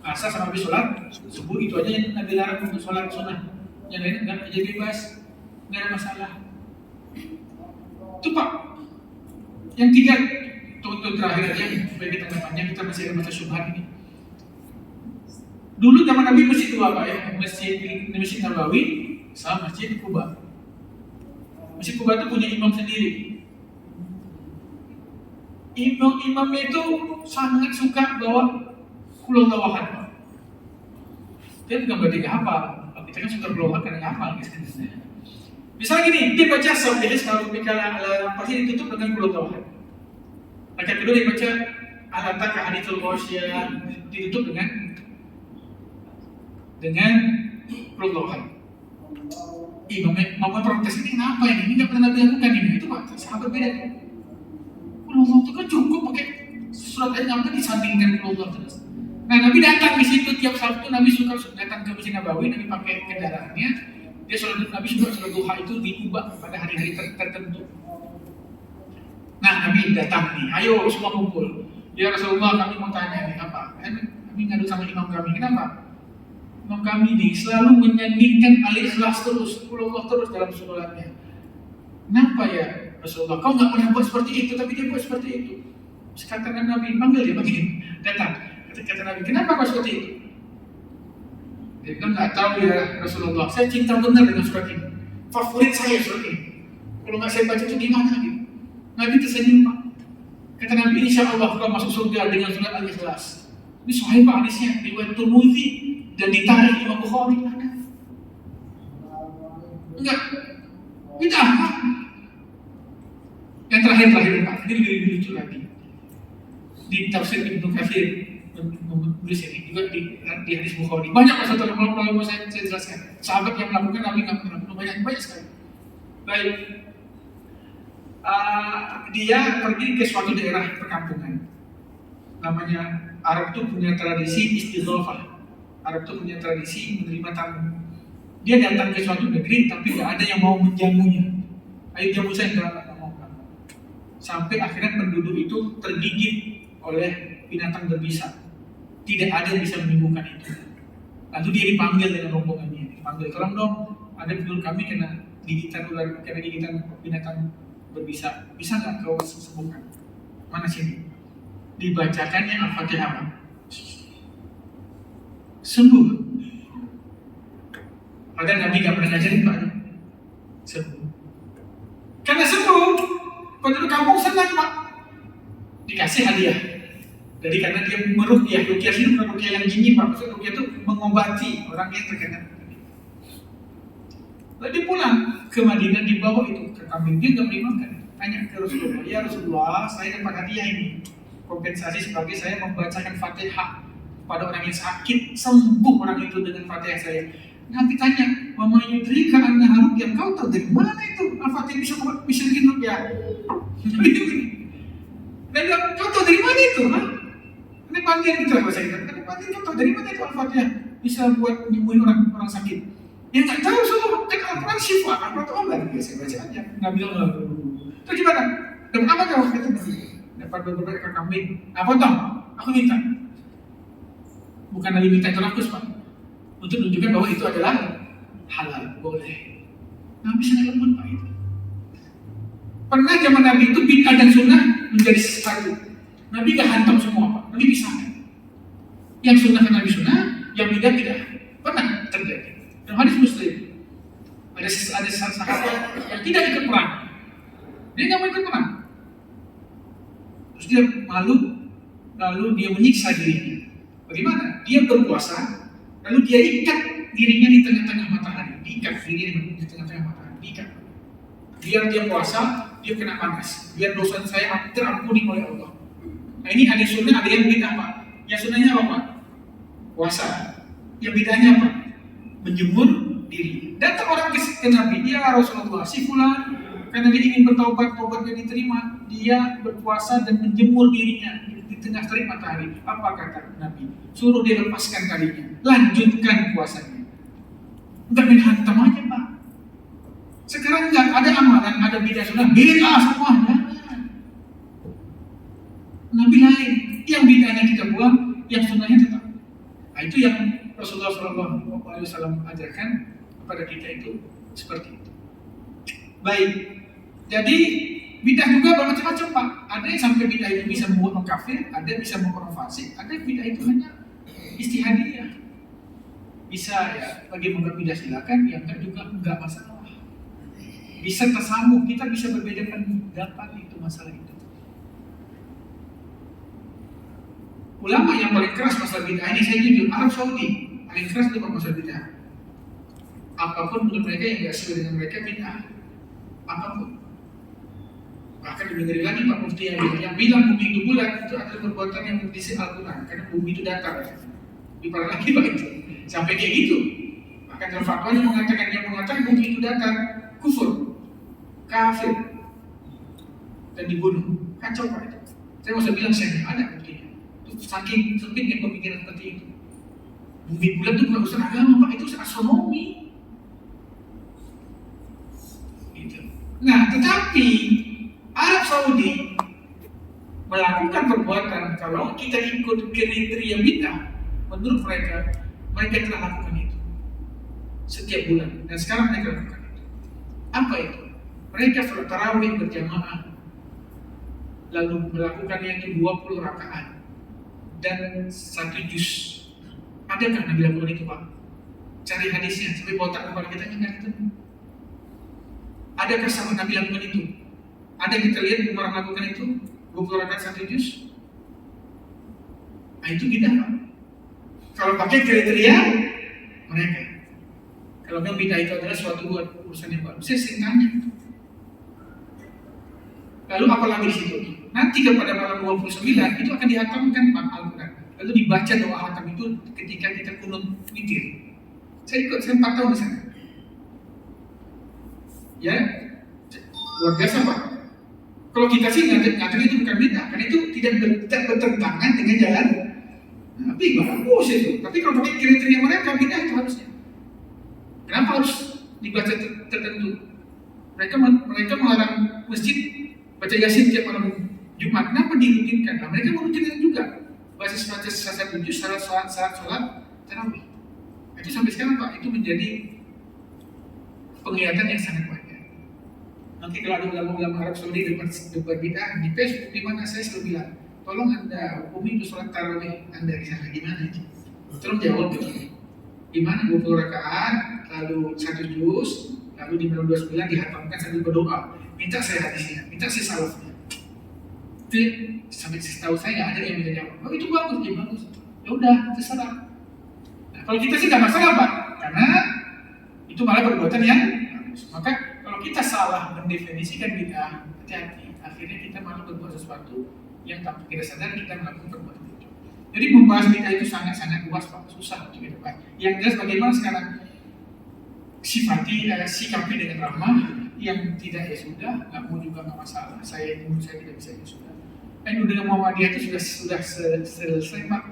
asar sama habis sholat subuh. Itu aja yang Nabi larang untuk sholat sunnah. Yang lain nggak, jadi bebas, nggak ada masalah. Itu Pak. Yang tiga, untuk terakhir aja supaya kita nggak panjang, kita masih ada baca syubhat ini. Dulu zaman Nabi masjid itu apa ya? Masjid Nabawi sama Masjid Kuba. Masjid Kuba itu punya imam sendiri. Imamnya itu sangat suka bawa Qul Huwallahu Ahad. Dia bukan berarti nggak hafal. Kita kan suka Qul Huwallahu Ahad karena nggak hafal. Misalnya gini, dia baca Sabbihisma rabbikal a'la, pasti ditutup dengan Qul Huwallahu Ahad. Rakaat kedua dia baca Al-Ataka Haditsul Ghasyiyah, ditutup dengan Qul Huwallahu Ahad. Imam protes, ini kenapa ini? Ini nggak pernah Nabi lakukan ini. Itu Pak, sahabat beda. Qul itu kan cukup pakai surat Al-An'am disandingkan Qul terus. Nah, Nabi datang di situ tiap Sabtu. Nabi suka datang ke Masjid Nabawi. Nabi pakai kendaraannya. Dia Nabi suka sholat duha itu diubah pada hari-hari tertentu. Nah, Nabi datang nih. Ayo semua kumpul. Ya Rasulullah, kami mau tanya nih apa? Kami ngadu sama imam kami. Kenapa? Imam kami nih selalu menyandingkan Al-Ikhlas terus, Qul terus dalam sholatnya. Kenapa ya Rasulullah? Kau nggak pernah buat seperti itu, tapi dia buat seperti itu. Katakan Nabi, panggil dia begini, datang. Kata Nabi, kenapa kau seperti itu? Dia bilang, nggak tahu ya Rasulullah. Saya cinta benar dengan surat ini. Favorit saya surat ini. Kalau nggak saya baca itu gimana gitu? Nabi tersenyum Pak. Kata Nabi, insya Allah kau masuk surga dengan surat Al-Ikhlas. Ini sahih Pak hadisnya, riwayat Tirmidzi dan ditarik Imam Bukhari. Enggak, tidak. Yang terakhir Pak, ini lebih lucu lagi. Di tafsir Ibnu Katsir menulis ini juga di hadis Bukhari. Banyak masalah kalau saya jelaskan. Sahabat yang melakukan Nabi nggak pernah banyak sekali. Baik, dia pergi ke suatu daerah perkampungan. Namanya Arab itu punya tradisi istidhafah. Arab itu punya tradisi menerima tamu. Dia datang ke suatu negeri tapi nggak ada yang mau menjamunya. Ayo jamu saya nggak mau. Sampai akhirnya penduduk itu tergigit oleh binatang berbisa. Tidak ada yang bisa menyembuhkan itu. Lalu dia dipanggil dengan rombongannya. Dipanggil, tolong dong, ada penduduk kami kena gigitan ular, kena gigitan binatang berbisa. Bisa nggak kau sembuhkan? Mana sini? Dibacakannya Al-Fatihah. Sembuh. Padahal Nabi nggak pernah ngajarin Pak. Sembuh. Karena sembuh, penduduk kampung senang Pak. Dikasih hadiah. Jadi karena dia meruqyah, ruqyah itu bukan ruqyah yang jinni Pak. Maksudnya ruqyah itu mengobati orang yang terkena. Lalu dia pulang ke Madinah, dibawa itu ke kambing, dia nggak dimakan. Tanya ke Rasulullah, ya Rasulullah, saya dapat hadiah ini. Kompensasi sebagai saya membacakan Fatihah pada orang yang sakit, sembuh orang itu dengan Fatihah saya. Nabi tanya, Mama yudrika annaha ruqyah, kau tahu dari mana itu Al-Fatihah bisa bikin ruqyah? Nabi begini. Dan kau tahu dari mana itu? Ini panggil gitu bahasa kita. Ini panggil kau tahu dari mana itu Al-Fatihah bisa buat nyembuhin orang sakit? Ya nggak tahu semua. Kan Al-Quran syifa, Al-Quran itu obat. Biasa baca aja. Nabi bilang, terus gimana? Dapat apa kau? Kata Nabi. Dapat beberapa ekor kambing. Nah, potong. Aku minta. Bukan Nabi minta itu rakus Pak. Untuk menunjukkan bahwa itu adalah halal, boleh. Nabi sangat lembut Pak itu. Pernah zaman Nabi itu bid'ah dan sunnah menjadi satu. Nabi gak hantam semua Pak. Nabi pisahkan. Yang sunnah kan Nabi sunnah, yang bid'ah tidak. Pernah terjadi. Dalam hadis Muslim ada sahabat yang tidak ikut perang. Dia nggak mau ikut perang. Terus dia malu, lalu dia menyiksa dirinya. Bagaimana? Dia berpuasa, lalu dia ikat dirinya di tengah-tengah matahari. Diikat dirinya di tengah-tengah matahari. Diikat. Biar dia puasa, dia kena panas. Biar dosa saya terampuni oleh Allah. Nah ini ada sunnah, ada yang bid'ah Pak. Yang sunnahnya apa Pak? Puasa. Yang bid'ahnya apa? Menjemur diri. Datang orang ke Nabi, ya Rasulullah, si fulan karena dia ingin bertaubat, taubatnya diterima, dia berpuasa dan menjemur dirinya di tengah terik matahari. Apa kata Nabi? Suruh dia lepaskan talinya, lanjutkan puasanya. Udah main hantam aja Pak. Sekarang enggak ada amalan, ada bid'ah sunnah, bid'ah semuanya. Nabi lain, yang bid'ahnya kita buang, yang sunnahnya tetap. Nah, itu yang Rasulullah SAW ajarkan kepada kita itu seperti itu. Baik, jadi bid'ah juga bermacam-macam Pak. Ada yang sampai bid'ah itu bisa membuat orang kafir, ada yang bisa membuat orang fasik, ada yang bid'ah itu hanya istihadiyah. Bisa ya, bagi menganggap bid'ah silakan, yang enggak juga enggak masalah. Bisa tersambung, kita bisa berbeda pendapat, itu masalah itu. Ulama yang paling keras masalah bid'ah ini, saya jujur, Arab Saudi paling keras dalam masalah bid'ah. Apapun menurut mereka yang tidak sesuai dengan mereka bid'ah, apapun. Bahkan lebih ngeri lagi Pak Mufti yang bilang bumi itu bulat itu adalah perbuatan yang mengkritik Al-Quran, karena bumi itu datar. Diparah lagi Pak itu, sampai kayak gitu. Bahkan dalam fatwanya mengatakan bumi itu datar, kufur, kafir, dan dibunuh. Kacau Pak itu. Saya mau bilang saya ada buktinya. Itu saking sempitnya pemikiran seperti itu. Bumi bulat itu bukan urusan agama Pak, itu urusan astronomi. Gitu. Nah, tetapi Arab Saudi melakukan perbuatan, kalau kita ikut kriteria bid'ah, menurut mereka telah lakukan itu setiap bulan, dan sekarang mereka lakukan itu. Apa itu? Mereka sholat tarawih berjamaah, lalu melakukannya itu 20 rakaat dan 1 juz. Adakah Nabi lakukan itu Pak? Cari hadisnya, sampai botak kepala kita ingat itu. Adakah sahabat Nabi lakukan itu? Ada kita lihat Umar melakukan itu 20 rakaat 1 juz. Nah itu bid'ah Pak. Kalau pakai kriteria mereka. Kalau memang bid'ah itu adalah suatu urusan yang baru, saya sering tanya. Lalu apa lagi di situ? Nanti kepada malam 29 itu akan dihatamkan Al-Quran. Lalu dibaca doa hatam itu ketika kita kunut witir. Saya 4 tahun di sana. Ya, luar biasa Pak. Kalau kita sih ngatakan itu bukan bid'ah, karena itu tidak bertentangan dengan jalan Nabi, bagus itu. Tapi kalau pakai kriteria mereka, bid'ah itu harusnya. Kenapa harus dibaca tertentu? Mereka melarang masjid baca Yasin tiap malam Jumat. Kenapa dirutinkan? Nah, mereka merutinkan juga. Baca 1 juz saat sholat tarawih. Itu sampai sekarang Pak, itu menjadi penglihatan yang sangat banyak. Nanti kalau ada ulama-ulama Arab Saudi debat bid'ah di Facebook, di mana saya selalu bilang, tolong Anda hukumi itu sholat tarawih Anda di sana gimana itu? Tolong jawab itu. Di mana 20 rakaat, lalu 1 juz, lalu di malam 29 dihatamkan sambil berdoa. Minta saya hadisnya, minta saya salafnya. Itu sampai setahu saya ada yang bisa jawab. Oh itu bagus, ya bagus. Ya udah, terserah. Nah, kalau kita sih nggak masalah Pak, karena itu malah perbuatan yang bagus. Maka kalau kita salah mendefinisikan bid'ah, hati-hati. Akhirnya kita malah berbuat sesuatu yang tanpa kita sadar kita melakukan perbuatan itu. Jadi membahas bid'ah itu sangat-sangat luas Pak, susah untuk kita bahas. Yang jelas bagaimana sekarang sikapi dengan ramah, yang tidak ya sudah, nggak mau juga nggak masalah. Menurut saya tidak bisa ya sudah. Dan dengan Muhammadiyah itu sudah selesai Pak.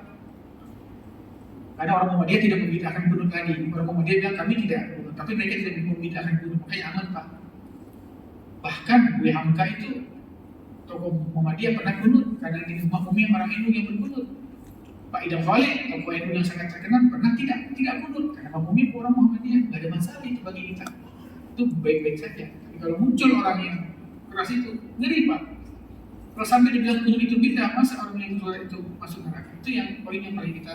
Karena orang Muhammadiyah tidak membid'ahkan kunut lagi. Orang Muhammadiyah bilang kami tidak kunut, tapi mereka tidak membid'ahkan kunut, makanya aman Pak. Bahkan Buya Hamka itu tokoh Muhammadiyah pernah kunut karena di rumah umi orang Hindu yang berkunut. Pak Idam Khalid, tokoh Hindu yang sangat terkenal, pernah tidak kunut karena Pak Umi orang Muhammadiyah, nggak ada masalah itu bagi kita. Itu baik-baik saja. Tapi kalau muncul orang yang keras itu, ngeri Pak. Kalau sampai dibilang kunut itu bid'ah, masa orang yang keluar itu masuk neraka? Itu yang poin yang paling kita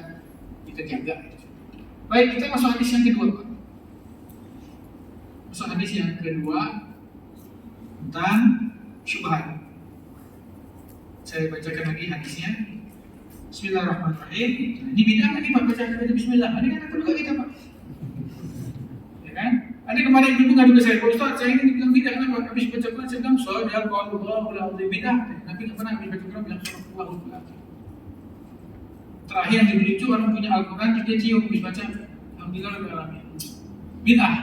jaga. Baik, kita masuk hadis yang kedua Pak. Masuk hadis yang kedua tentang syubhat. Saya bacakan lagi hadisnya. Bismillahirrahmanirrahim. Ini bid'ah lagi Pak, bacakan aja Bismillah. Ini kan kedua kita Pak. Ya kan? Ada kemarin ibu ngadu ke saya, Pak Ustaz, saya ini dibilang bid'ah kenapa? Habis baca Quran saya bilang Sadaqallahul azim, bid'ah. Nabi nggak pernah habis baca Quran bilang Sadaqallahul azim. Terakhir yang lebih lucu, orang punya Al-Quran dia cium habis baca Alhamdulillah Rabbil Alamin. Bid'ah.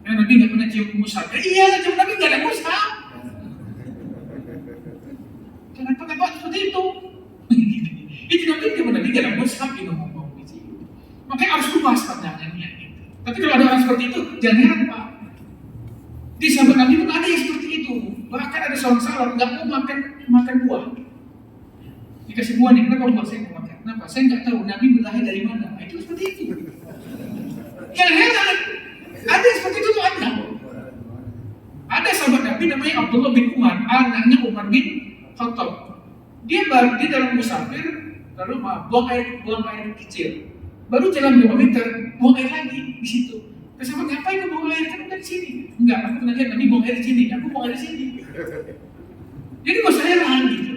Karena Nabi nggak pernah cium mushaf. Iya, cium Nabi nggak ada mushaf. Kenapa seperti itu? Itu Nabi nggak ada mushaf ini ngomong. Makanya harus luas pandangannya. Tapi kalau ada orang seperti itu, jangan heran Pak. Di sahabat Nabi pun ada yang seperti itu. Bahkan ada seorang sahabat nggak mau makan buah. Dikasih buah nih, kenapa buah saya mau makan? Kenapa? Saya nggak tahu Nabi berlahir dari mana. Nah, itu seperti itu. Jangan heran. Ada yang seperti itu tuh ada. Ada sahabat Nabi namanya Abdullah bin Umar, anaknya Umar bin Khattab. Dia dalam musafir, lalu buang air kecil. Baru jalan 2 meter, buang air lagi di situ. Terus sahabat, ngapain kau buang air? Kan udah di sini. Enggak, aku pernah lihat Nabi buang air di sini. Aku buang air di sini. Jadi gak usah heran gitu.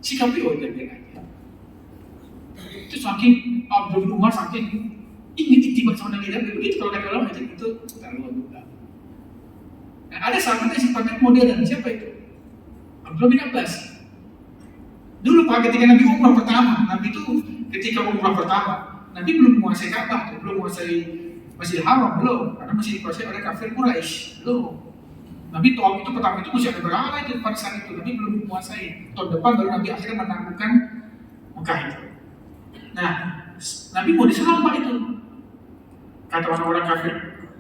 Sikapnya udah biar aja. Itu saking Abdullah bin Umar saking ingin iktibat sama Nabi. Tapi begitu kalau kata orang itu terlalu juga. Nah, ada sahabat yang sifatnya modern. Siapa itu? Abdullah bin Abbas. Dulu Pak, ketika Nabi umrah pertama, Nabi itu ketika umrah pertama, Nabi belum menguasai Ka'bah, belum menguasai Masjidil Haram, belum, karena masih dikuasai oleh kafir Quraisy, belum. Nabi tawaf itu pertama itu masih ada berhala itu pada saat itu, Nabi belum menguasai. Tahun depan baru Nabi akhirnya menaklukkan Mekah itu. Nah, Nabi mau diserang Pak itu. Kata orang-orang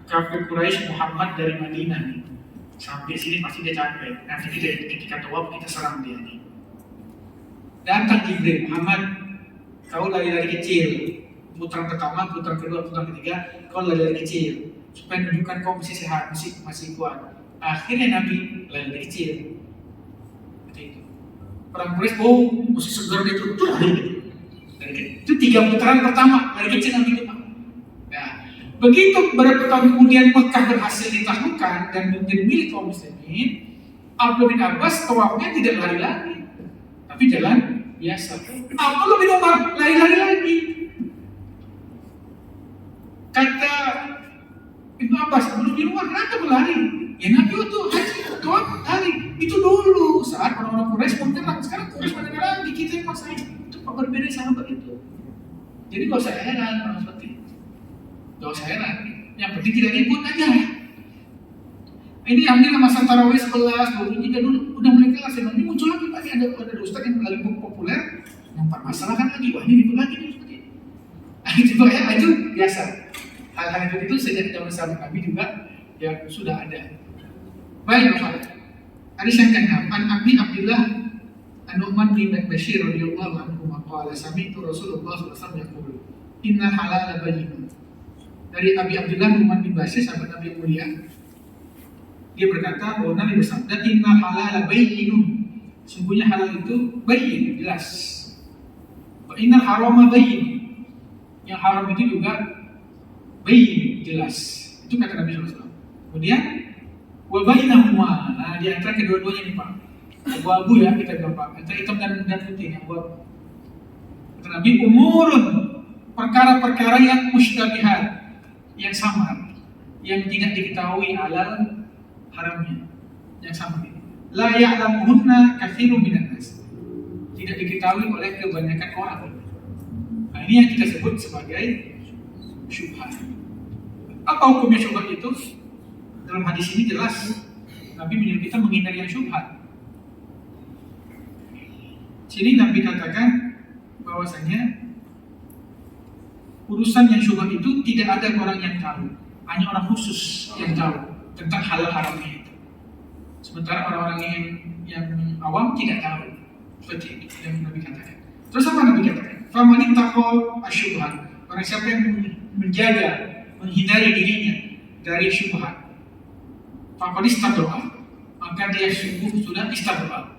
kafir Quraisy, Muhammad dari Madinah nih. Sampai sini pasti dia capek. Nanti ketika tawaf kita serang dia nih. Datang Jibril, Muhammad, kau lari-lari kecil. Putaran pertama, putaran kedua, putaran ketiga, kau lari-lari kecil. Supaya menunjukkan kau masih sehat, masih kuat. Akhirnya Nabi lari-lari kecil. Seperti itu. Orang Quraisy, masih segar gitu. Itu 3 putaran pertama, lari kecil Nabi itu. Nah, begitu beberapa tahun kemudian Mekah berhasil ditaklukkan dan menjadi milik kaum muslimin, Abdullah bin Abbas tawafnya tidak lari lagi, tapi jalan biasa. Abdullah bin Umar lari-lari lagi. Kata Ibnu Abbas, Abdullah bin Umar kenapa berlari? Ya Nabi itu haji, tawaf lari. Itu dulu saat orang-orang Quraisy mau menyerang. Sekarang Quraisy mana lagi, kita yang maksain. Itu berbeda sahabat itu. Jadi gak usah heran orang seperti itu. Gak usah heran. Yang penting tidak ribut aja. Ini ambil masa tarawih 11, 23 dulu udah mulai kelas. Ini muncul lagi Pak, ada ustaz yang lagi populer mempermasalahkan lagi. Wah ini ribut lagi nih seperti ini. Coba ya, itu biasa. Hal-hal itu sejak zaman sahabat Nabi juga yang sudah ada. Baik Bapak. Hadis yang ke-6, an Abi Abdullah An-Nu'man bin Bashir radhiyallahu anhu qala sami'tu Rasulullah sallallahu alaihi wasallam yaqul innal halala bayyinun. Dari Abi Abdullah Nu'man bin Bashir sahabat Nabi yang mulia, dia berkata bahwa Nabi bersabda innal halala bayyinun. Sungguhnya halal itu bayyin, jelas. Wa innal harama bayyin. Yang haram itu juga bayyin, jelas. Itu kata Nabi sallallahu alaihi wasallam. Kemudian wa bainahuma, nah di antara kedua-duanya nih Pak, abu-abu ya kita bilang Pak, antara hitam dan putih yang abu-abu. Kata Nabi, umurun, perkara-perkara yang musytabihat, yang samar, yang tidak diketahui halal haramnya, yang samar ini. La ya'lamuhunna katsirun minan nas, tidak diketahui oleh kebanyakan orang. Nah ini yang kita sebut sebagai syubhat. Apa hukumnya syubhat itu? Dalam hadis ini jelas Nabi menyuruh kita menghindari yang syubhat. Sini Nabi katakan bahwasanya urusan yang syubhat itu tidak ada orang yang tahu, hanya orang khusus yang tahu tentang halal haramnya itu. Sementara orang-orang yang awam tidak tahu. Seperti itu yang Nabi katakan. Terus apa Nabi katakan? Faman ittaqa asyubhat. Orang siapa yang menjaga, menghindari dirinya dari syubhat, faqad istadroa, maka dia sungguh sudah istadroa.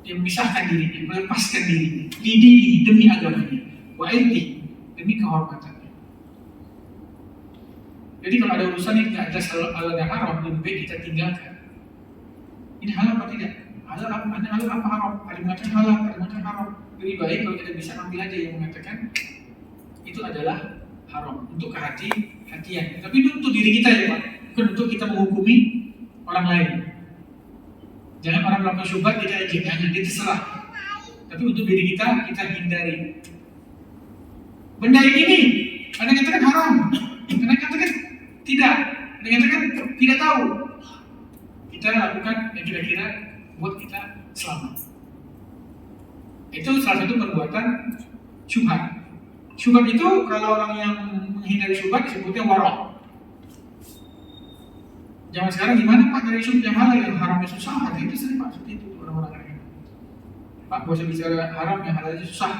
Dia memisahkan dirinya, melepaskan dirinya, lidini demi agamanya, wa irdi demi kehormatannya. Jadi kalau ada urusan yang tidak jelas halal dan haram, lebih baik kita tinggalkan. Ini halal apa tidak? Halal apa? Ada halal apa haram? Ada mengatakan halal, ada mengatakan haram. Lebih baik kalau kita bisa ambil aja yang mengatakan itu adalah haram untuk hati-hatian. Tapi itu untuk diri kita ya Pak. Bukan untuk kita menghukumi orang lain. Jangan orang melakukan syubhat kita ejek, jangan, dia terserah. Tapi untuk diri kita hindari. Benda ini, ada yang katakan haram, ada yang katakan tidak, ada yang katakan tidak tahu. Kita lakukan yang kira-kira buat kita selamat. Itu salah satu perbuatan syubhat. Syubhat itu kalau orang yang menghindari syubhat disebutnya warok. Zaman sekarang gimana Pak dari syubhat yang halal, yang haramnya susah? Ada itu sering Pak, seperti itu orang-orang. Pak, gak usah bicara haram, yang halal aja susah.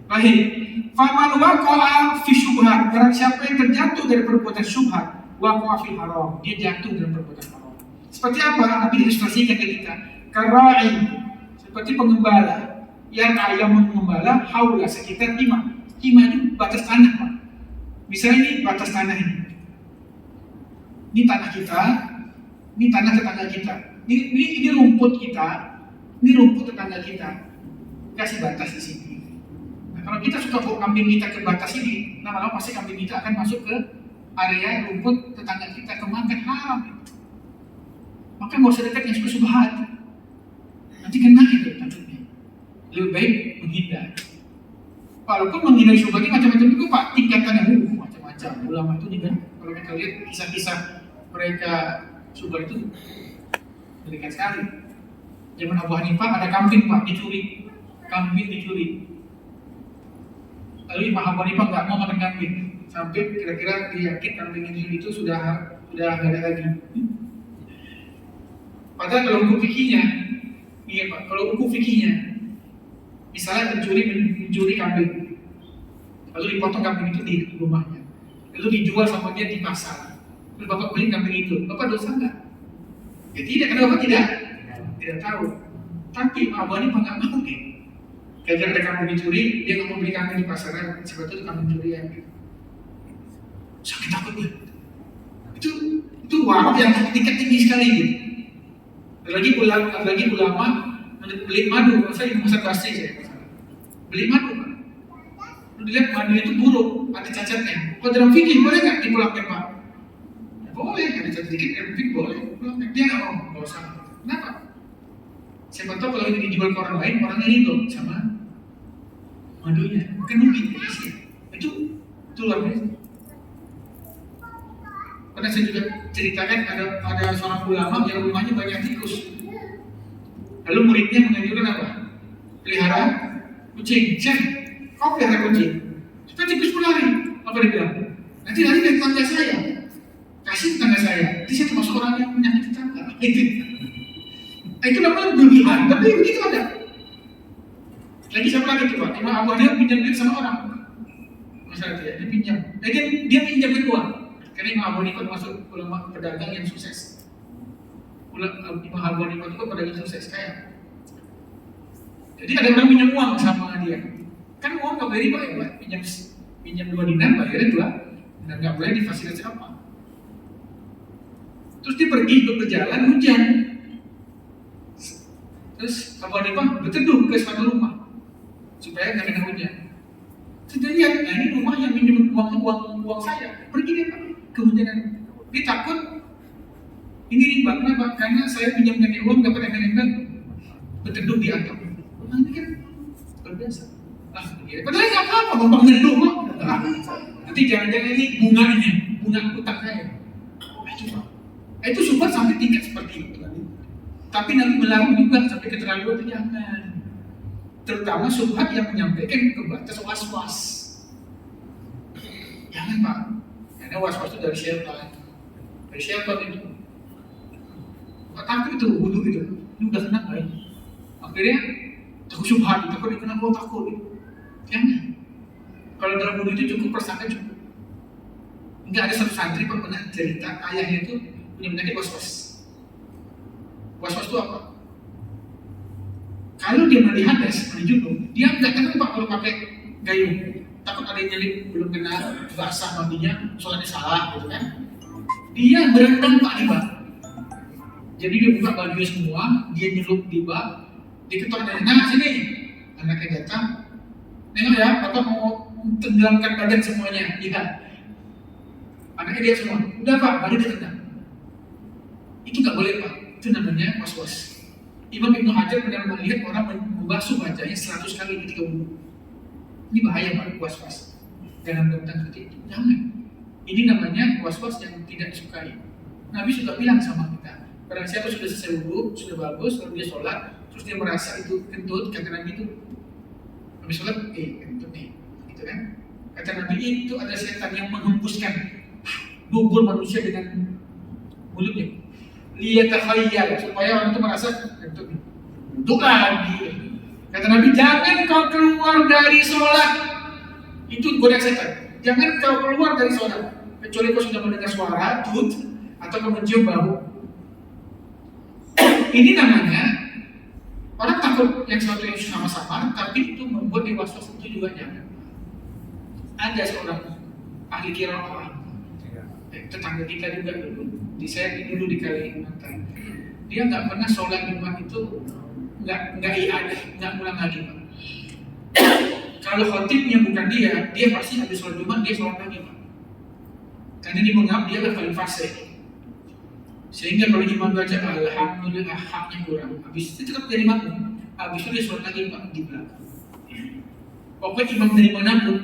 Baik, faman waqa'a fi syubhat, barang siapa yang terjatuh dari perbuatan syubhat, waqa'a fil haram, dia jatuh dalam perbuatan haram. Seperti apa? Nabi ilustrasikan ke kita. Kara'i, seperti pengembala yang ayam mengembala haula sekitar 5 itu batas tanah Pak. Misalnya ini batas tanah ini. Ini tanah kita, ini tanah tetangga kita. Ini rumput kita, ini rumput tetangga kita. Kasih batas di sini. Nah, kalau kita suka bawa kambing kita ke batas ini, lama-lama pasti kambing kita akan masuk ke area rumput tetangga kita, kemakan haram. Maka nggak usah dekat yang suka subhat. Nanti kena itu tentunya. Lebih baik menghindar. Walaupun menghindari syubhat ini macam-macam itu Pak, tingkatannya macam-macam. Ulama itu juga kalau kita lihat kisah-kisah mereka syubhat itu dekat sekali. Zaman Abu Hanifah ada kambing Pak dicuri, kambing dicuri. Lalu Imam Abu Hanifah nggak mau makan kambing sampai kira-kira dia yakin kambing yang dicuri itu sudah nggak ada lagi. Padahal kalau hukum fikihnya, iya Pak, kalau hukum fikihnya, misalnya mencuri kambing, lalu dipotong kambing itu di rumahnya, lalu dijual sama dia di pasar, terus Bapak beli kambing itu, Bapak dosa nggak? Ya tidak, karena Bapak tidak tahu. Tapi Abu Hanifah nggak mau deh. Kalau ada kambing dicuri, dia nggak mau beli kambing di pasaran, sebetulnya itu kambing curian. Sakit takutnya. Itu warok yang tingkat tinggi sekali gitu. Lagi ulama beli madu, saya di Musad Basri saya beli madu, Pak. Dilihat madu itu buruk, ada cacatnya. Kalau dalam fikih boleh nggak dipulangkan Pak? Ya, boleh, ada cacat dikit, dalam fikih boleh. Dia nggak mau, nggak usah. Kenapa? Siapa tahu kalau ini dijual ke orang lain, orangnya itu sama madunya, bukan rugi. Itu luar biasa. Pernah saya juga ceritakan ada seorang ulama yang rumahnya banyak tikus. Lalu muridnya menganjurkan apa? Pelihara kucing. Chef, kau pelihara kucing supaya tikus berlari. Apa dia bilang? Nanti lari dari tetangga saya, kasih tetangga saya. Jadi saya termasuk orang yang menyakiti tetangga. Itu namanya berlebihan, tapi begitu ada. Lagi siapa lagi tuh Pak? Imam Abu Hanifah pinjam duit sama orang. Masalah dia pinjam. Nah, dia pinjam uang. Karena Imam Abu Hanifah masuk ulama pedagang yang sukses. Imam Abu Hanifah itu pedagang sukses kaya. Jadi ada orang pinjam uang sama dia. Kan uang nggak boleh dibayar, Pak. Pinjam 2 dinar, bayarnya 2. Dan nggak boleh difasilitasi apa. Terus dia pergi berjalan hujan. Terus Abu Hanifah berteduh ke suatu rumah supaya nggak kena hujan. Terus dia lihat, nah ini rumah yang minjem uang saya. Pergi dia Pak. Kemudian dia takut ini riba, kenapa? Karena saya pinjamkan dia uang dapat embel-embel berteduh di atap. Nanti kan berbiasa. Padahal nggak apa-apa, Bapak ngeluh kok. Nanti jangan-jangan ini bunga utang saya. Itu syubhat sampai tingkat seperti itu. Tapi Nabi melarang juga sampai keterlaluan itu jangan. Terutama syubhat yang menyampaikan ke batas was-was. Jangan Pak. Karena was-was itu dari syaitan. Dari syaitan itu. Takut itu, wudu itu. Ini udah kena kan? Akhirnya takut syubhat, takut dikena gua takut. Jangan. Kalau dalam wudu itu cukup persangka cukup. Enggak ada satu santri pernah cerita ayahnya itu punya penyakit was-was. Was-was itu apa? Kalau dia mandi hadas, mandi junub, dia nggak tahu Pak kalau pakai gayung. Takut ada yang nyelip, belum kena basah mandinya, soalnya salah gitu kan. Dia berendam Pak di bak. Jadi dia buka bajunya semua, dia nyelup di bak, diketok dari nah sini. Anaknya datang, nengok ya, Bapak mau tenggelamkan badan semuanya, lihat. Anaknya dia semua, udah Pak, baru ditendang. Itu nggak boleh Pak, itu namanya was-was. Imam Ibnu Hajar pernah melihat orang membasuh wajahnya 100 kali ketika wudu. Ini bahaya Pak, was-was. Jangan bertanya seperti itu, jangan. Ini namanya was-was yang tidak disukai. Nabi sudah bilang sama kita, barang siapa sudah selesai wudu, sudah bagus, lalu dia sholat, terus dia merasa itu kentut, kata Nabi itu, habis sholat, kentut nih. Gitu. gitu kan? Kata Nabi itu ada setan yang menghembuskan dubur manusia dengan mulutnya. Liyatahayyal, supaya orang itu merasa untuk lagi. Kata Nabi, jangan kau keluar dari sholat. Itu godaan setan. Jangan kau keluar dari sholat kecuali kau sudah mendengar suara tut atau kau mencium bau. Ini namanya orang takut yang sesuatu yang sama-sama, tapi itu membuat dia was-was. Itu juga jangan. Ada seorang ahli qiraah, tetangga kita juga dulu, saya dulu di Kalimantan. Dia nggak pernah sholat Jumat itu nggak iadah, nggak ulang lagi, Pak. Kalau khotibnya bukan dia pasti habis sholat Jumat dia sholat lagi, Pak. Karena dia menganggap dia adalah paling fasih. Sehingga kalau imam baca alhamdulillah haknya kurang, habis itu tetap jadi makmum. Habis itu dia sholat lagi, Pak, di belakang. Pokoknya imam dari manapun,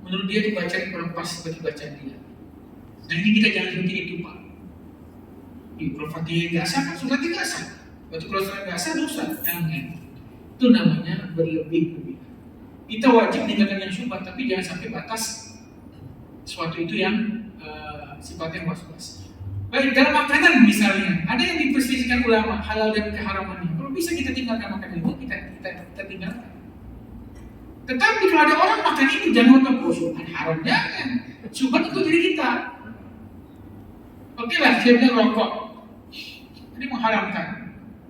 menurut dia dibaca kurang pas seperti bacaan dia. Nah ini kita jangan seperti itu, Pak. Kalau Fatihah nggak sah, kan sholatnya nggak sah. Waktu kalau sholat nggak sah, dosa. Jangan. Itu namanya berlebih-lebih. Kita wajib meninggalkan yang syubhat, tapi jangan sampai batas sesuatu itu yang sifatnya was-was. Baik, dalam makanan misalnya, ada yang diperselisihkan ulama halal dan keharamannya. Kalau bisa kita tinggalkan makanan itu, kita tinggalkan. Tetapi kalau ada orang makan itu, jangan lupa syubhat haram, jangan. Syubhat itu diri kita. Oke lah, saya bilang rokok. Ini mengharamkan.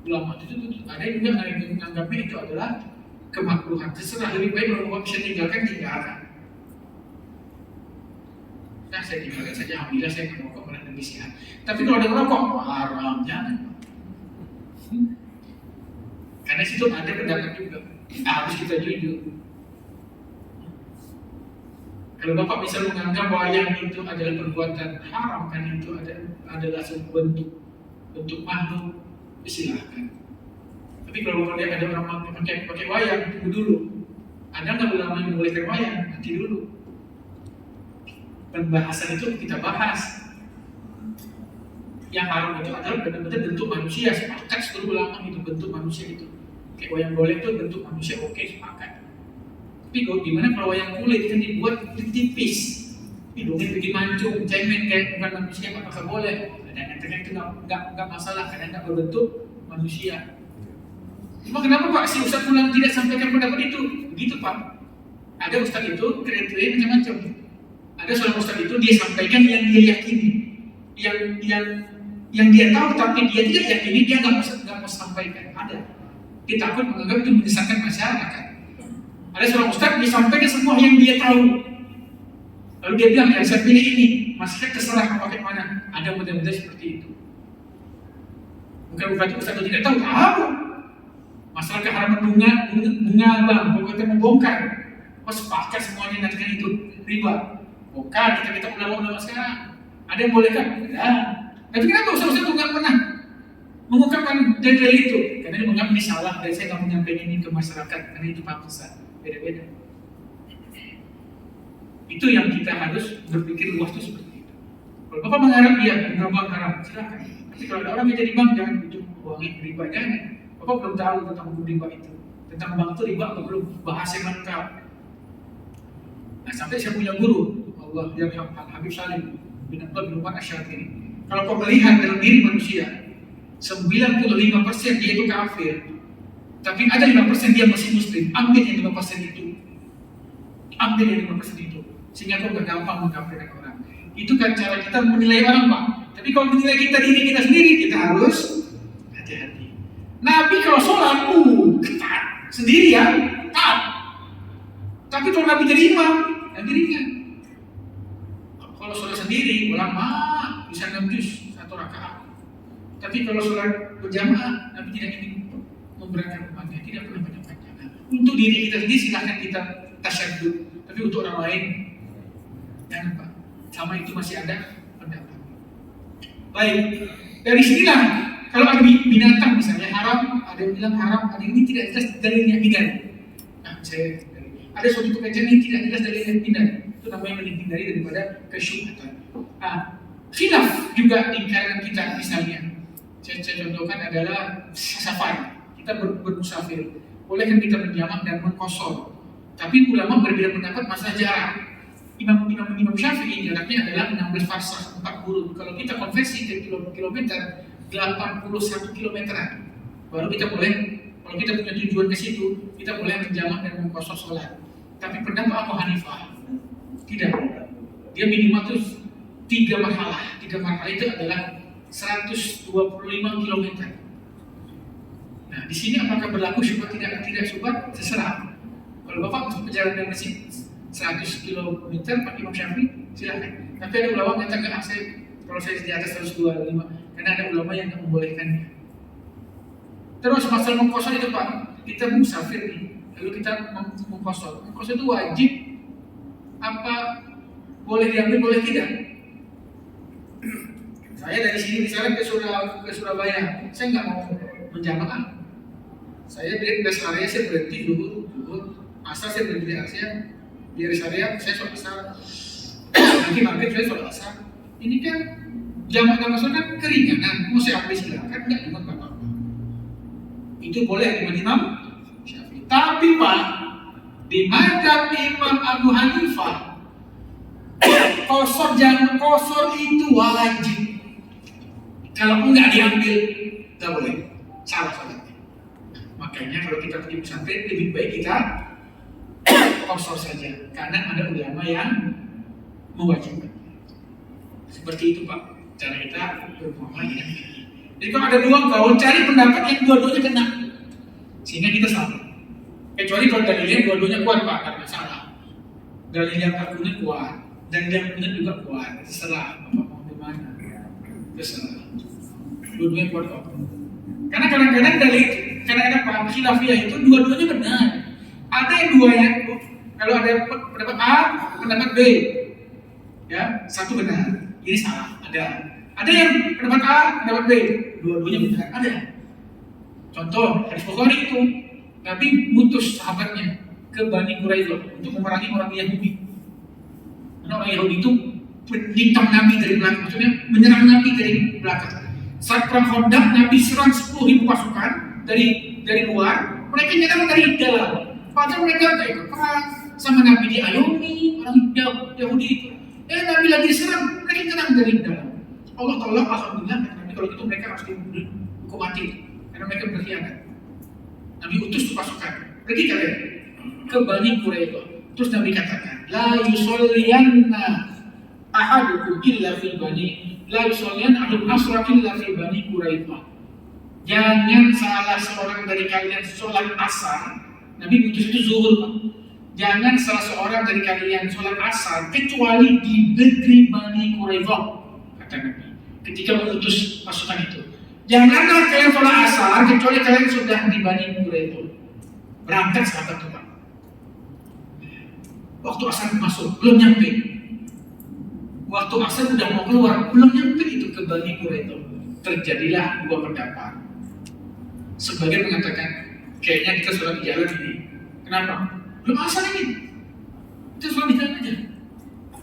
Ulama itu ada yang juga menganggapnya itu adalah kemakruhan. Terserah, lebih baik kalau bisa tinggalkan. Nah, saya tinggalkan saja, alhamdulillah saya merokok pada lebih sehat. Tapi kalau ada merokok, haram, jangan. Karena situ ada pendapat juga. Harus kita jujur. Kalau Bapak bisa menganggap wayang itu adalah perbuatan haram, kan itu adalah sebuah bentuk makhluk, silahkan. Tapi kalau Bapak lihat ada orang pakai wayang, tunggu dulu. Ada nggak ulama yang membolehkan wayang? Nanti dulu. Pembahasan itu kita bahas. Yang haram itu adalah benar-benar bentuk manusia, sepakat seluruh ulama itu bentuk manusia itu. Kayak wayang boleh itu bentuk manusia, oke, sepakat. Tapi gimana kalau wayang kulit kan dibuat tipis, hidungnya bikin mancung, cemen kayak bukan manusia, apakah boleh? Dan ternyata itu nggak masalah karena nggak berbentuk manusia. Cuma kenapa Pak si Ustaz Fulan tidak sampaikan pendapat itu? Begitu Pak. Ada Ustaz itu kriteria macam-macam. Ada seorang Ustaz itu dia sampaikan yang dia yakini, yang dia tahu tapi dia tidak yakini, dia nggak mau sampaikan. Ada. Dia takut menganggap itu menyesatkan masyarakat. Ada seorang ustaz disampaikan semua yang dia tahu. Lalu dia bilang, ya saya pilih ini. Maksudnya terserah mau pakai mana. Ada model-model seperti itu. Bukan berarti ustaz itu tidak tahu. Tahu. Masalah keharaman bunga bang. Kalau kita mau bongkar. Sepakat semuanya nantikan itu riba. Bongkar, kita ulama-ulama sekarang. Ada yang boleh kan? Tidak. Tapi kenapa ustaz-ustaz itu nggak pernah mengungkapkan dalil itu? Karena dia menganggap ini salah dan saya nggak menyampaikan ini ke masyarakat. Karena itu paham besar. Beda-beda. Itu yang kita harus berpikir luas itu seperti itu. Kalau Bapak mengharap dia bank haram, silakan. Tapi kalau ada orang yang jadi bank, jangan itu uangnya riba, jangan. Bapak belum tahu tentang hukum riba itu. Tentang bank itu riba atau belum, bahas yang lengkap. Nah, sampai saya punya guru, Allah yarham Habib Salim bin Abdullah bin Umar Asy-Syatiri. Kalau kau melihat dalam diri manusia, 95% dia itu kafir. Tapi ada 5% dia masih muslim, ambil yang 5% itu. Ambil yang 5% itu. Sehingga kau gak gampang mengkafirkan orang. Itu kan cara kita menilai orang, Pak. Tapi kalau menilai diri kita sendiri, kita harus hati-hati. Nabi kalau sholat, ketat. Sendirian, taat. Tapi kalau Nabi jadi imam, dirinya. Kalau sholat sendiri, ulama bisa 6 juz, 1 rakaat. Tapi kalau sholat berjamaah, Nabi tidak ingin memberatkan umatnya, tidak pernah banyak-banyak. Untuk diri kita sendiri silahkan kita tasyadud, tapi untuk orang lain jangan Pak. Sama itu masih ada pendapat. Baik, dari sinilah kalau ada binatang misalnya haram, ada yang bilang haram, ada yang ini tidak jelas dalilnya hindari. Nah, ada suatu pekerjaan yang tidak jelas dalilnya hindari. Itu namanya menghindari daripada kesyubhatan. Khilaf juga di kalangan kita misalnya. Saya contohkan adalah safar. Kita bermusafir, boleh kan kita menjamak dan mengkosor. Tapi ulama berbeda pendapat masalah jarak. Imam Syafi'i jaraknya adalah 16 farsakh 4 burung. Kalau kita konversi ke kilometer 81 kilometeran, baru kita boleh, kalau kita punya tujuan ke situ, kita boleh menjamak dan mengkosor sholat. Tapi pendapat Abu Hanifah tidak. Dia minimal tuh 3 marhalah. 3 marhalah itu adalah 125 kilometer. Nah, di sini apakah berlaku syubhat tidak syubhat? Terserah. Kalau Bapak masuk perjalanan masih 100 km pakai Imam Syafi'i, silakan. Tapi ada ulama yang mengatakan, kalau saya di atas 125, karena ada ulama yang tidak membolehkannya. Terus masalah mengkosor itu Pak, kita musafir nih, lalu kita mengkosor. Mengkosor itu wajib apa boleh diambil, boleh tidak? Saya dari sini misalnya ke Surabaya, saya nggak mau menjamaah. Saya dari rest area saya berhenti dulu, asal saya berhenti di Asia, di rest area saya sholat asar. Nanti maghrib saya sholat asar. Ini kan jamaah masuk kan keringanan, mau saya ambil silakan, nggak cuma apa-apa. Itu boleh di Imam Syafi'i. Tapi Pak, di mazhab Imam Abu Hanifah, kosor itu wajib. Kalau enggak diambil, nggak boleh, salah sholatnya. Makanya kalau kita pergi pesantren, lebih baik kita kosor saja, karena ada ulama yang mewajibkan. Seperti itu Pak, cara kita bermuamalah dengan ini. Jadi kalau ada dua gaul, cari pendapat yang dua-duanya kena, sehingga kita sama. Kecuali kalau dalilnya dua-duanya kuat Pak, tidak masalah. Dalil yang tak kuat kuat, dan yang benar juga kuat, terserah Bapak mau gimana, terserah. Dua-duanya kuat kok. Karena kadang-kadang karena ada paham khilafiyah itu dua-duanya benar. Ada yang duanya, kalau ada pendapat A, pendapat B, ya satu benar, ini salah. Ada yang pendapat A, pendapat B, dua-duanya benar. Ada. Contoh hadis Bukhari itu, Nabi mutus sahabatnya ke Bani Quraidah untuk memerangi orang Yahudi. Karena orang Yahudi itu menikam Nabi dari belakang, maksudnya menyerang Nabi dari belakang. Saat perang Khandaq, Nabi serang 10.000 pasukan dari luar, mereka nyerang dari dalam. Padahal mereka tidak ikut perang, sama Nabi diayomi orang Yahudi itu. Nabi lagi diserang, mereka nyerang dari dalam. Allah tolong, alhamdulillah, Nabi kalau gitu mereka harus dihukum mati, karena mereka berkhianat. Nabi utus pasukan, pergi kalian ke Bani Quraidah. Terus Nabi katakan, la yusolliyanna ahadukum illa fi bani, la yusolliyan ahadun asra illa fi Bani Quraidah. Jangan salah seorang dari kalian sholat asar. Nabi utus itu zuhur Pak. Jangan salah seorang dari kalian sholat asar kecuali di negeri Bani Quraidah, kata Nabi ketika mengutus pasukan itu. Janganlah kalian sholat asar kecuali kalian sudah di Bani Quraidah. Berangkat sahabat itu Pak. Waktu asar masuk, belum nyampe. Waktu asar sudah mau keluar, belum nyampe itu ke Bani Quraidah. Terjadilah dua pendapat. Sebagian mengatakan, kayaknya kita sholat di jalan ini. Kenapa? Belum asar ini. Kita sholat di jalan aja.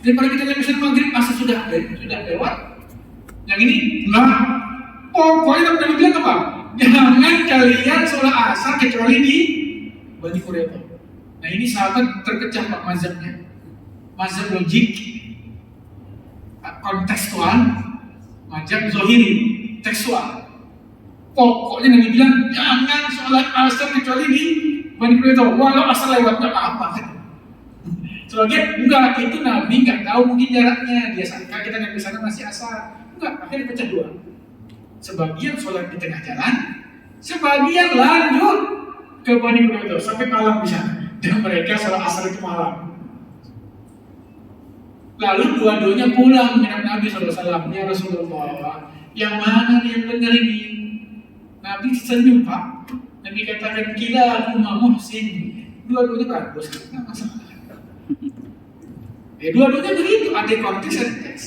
Daripada kita nyampe maghrib, asar sudah lewat. Yang ini, enggak. Pokoknya Nabi bilang apa? Jangan kalian sholat asar kecuali di Bani Quraidah. Nah ini sahabat terpecah Pak mazhabnya. Mazhab logik, kontekstual, mazhab zohiri, tekstual. Pokoknya Nabi bilang jangan sholat asar kecuali di Bani Quraidah. Walau asar lewat nggak apa-apa. Soalnya enggak, itu Nabi nggak tahu mungkin jaraknya. Dia sangka kita nggak bisa masih asar. Enggak, akhirnya dipecah dua. Sebagian sholat di tengah jalan, sebagian lanjut ke Bani Quraidah sampai malam di sana. Dan mereka sholat asar itu malam. Lalu dua-duanya pulang dengan Nabi SAW. Ya Rasulullah, yang mana nih yang benar ini? Nabi senyum Pak. Nabi katakan kila kuma muhsin. Dua-duanya bagus, nggak masalah. Dua-duanya begitu, ada konteks ada teks.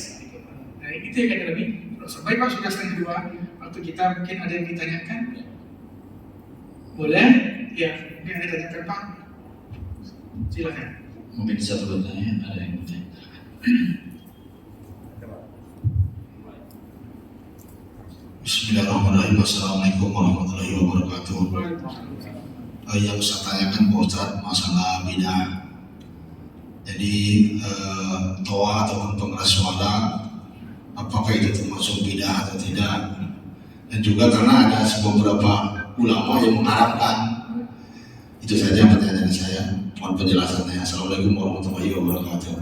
Nah itu yang kata Nabi. Sampai Pak sudah setengah dua. Waktu kita mungkin ada yang ditanyakan. Boleh? Ya, mungkin ada yang ditanyakan Pak. Silakan. Mungkin satu pertanyaan ada yang bertanya. Bismillahirrahmanirrahim. Assalamualaikum warahmatullahi wabarakatuh. yang saya tanyakan Pak Ustadz masalah bid'ah. Jadi toa ataupun pengeras suara, apakah itu termasuk bid'ah atau tidak? Dan juga karena ada beberapa ulama yang mengharapkan. Itu saja pertanyaan saya. Mohon penjelasannya. Assalamualaikum warahmatullahi wabarakatuh.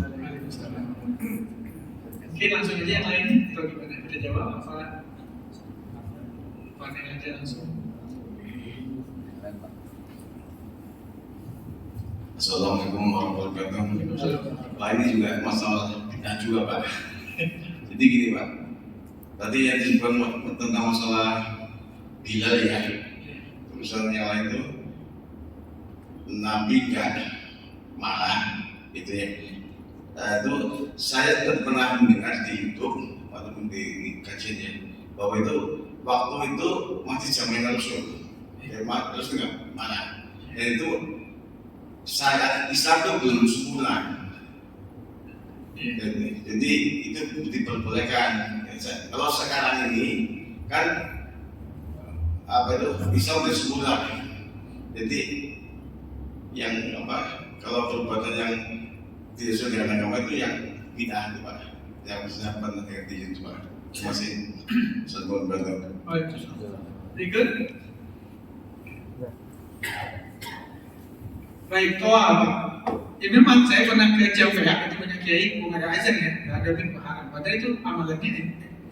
Oke, langsung aja yang lain. Kalau gimana kita jawab apa? Panel aja langsung. Assalamualaikum warahmatullahi wabarakatuh. Pak, ini juga masalah bid'ah juga Pak. Jadi gini Pak, tadi yang disebutkan tentang masalah Bilal ya, tulisan yang lain itu Nabi gak marah gitu ya. Itu saya pernah mendengar di YouTube ataupun di kajiannya bahwa itu waktu itu masih zaman Rasul, ya, terus nggak marah. Dan itu syariat Islam itu belum sempurna. Jadi itu diperbolehkan. Kalau sekarang ini kan Islam sudah sempurna. Jadi yang kalau perbuatan yang tidak sesuai dengan agama itu yang bid'ah itu Pak. Yang maksudnya negatif itu Pak. Masih satu berdoa. Berikut. Baik, toa apa? Ya memang saya pernah ke Jawa itu banyak kiai bukan ada azan ya, nggak ada haram. Padahal itu amalannya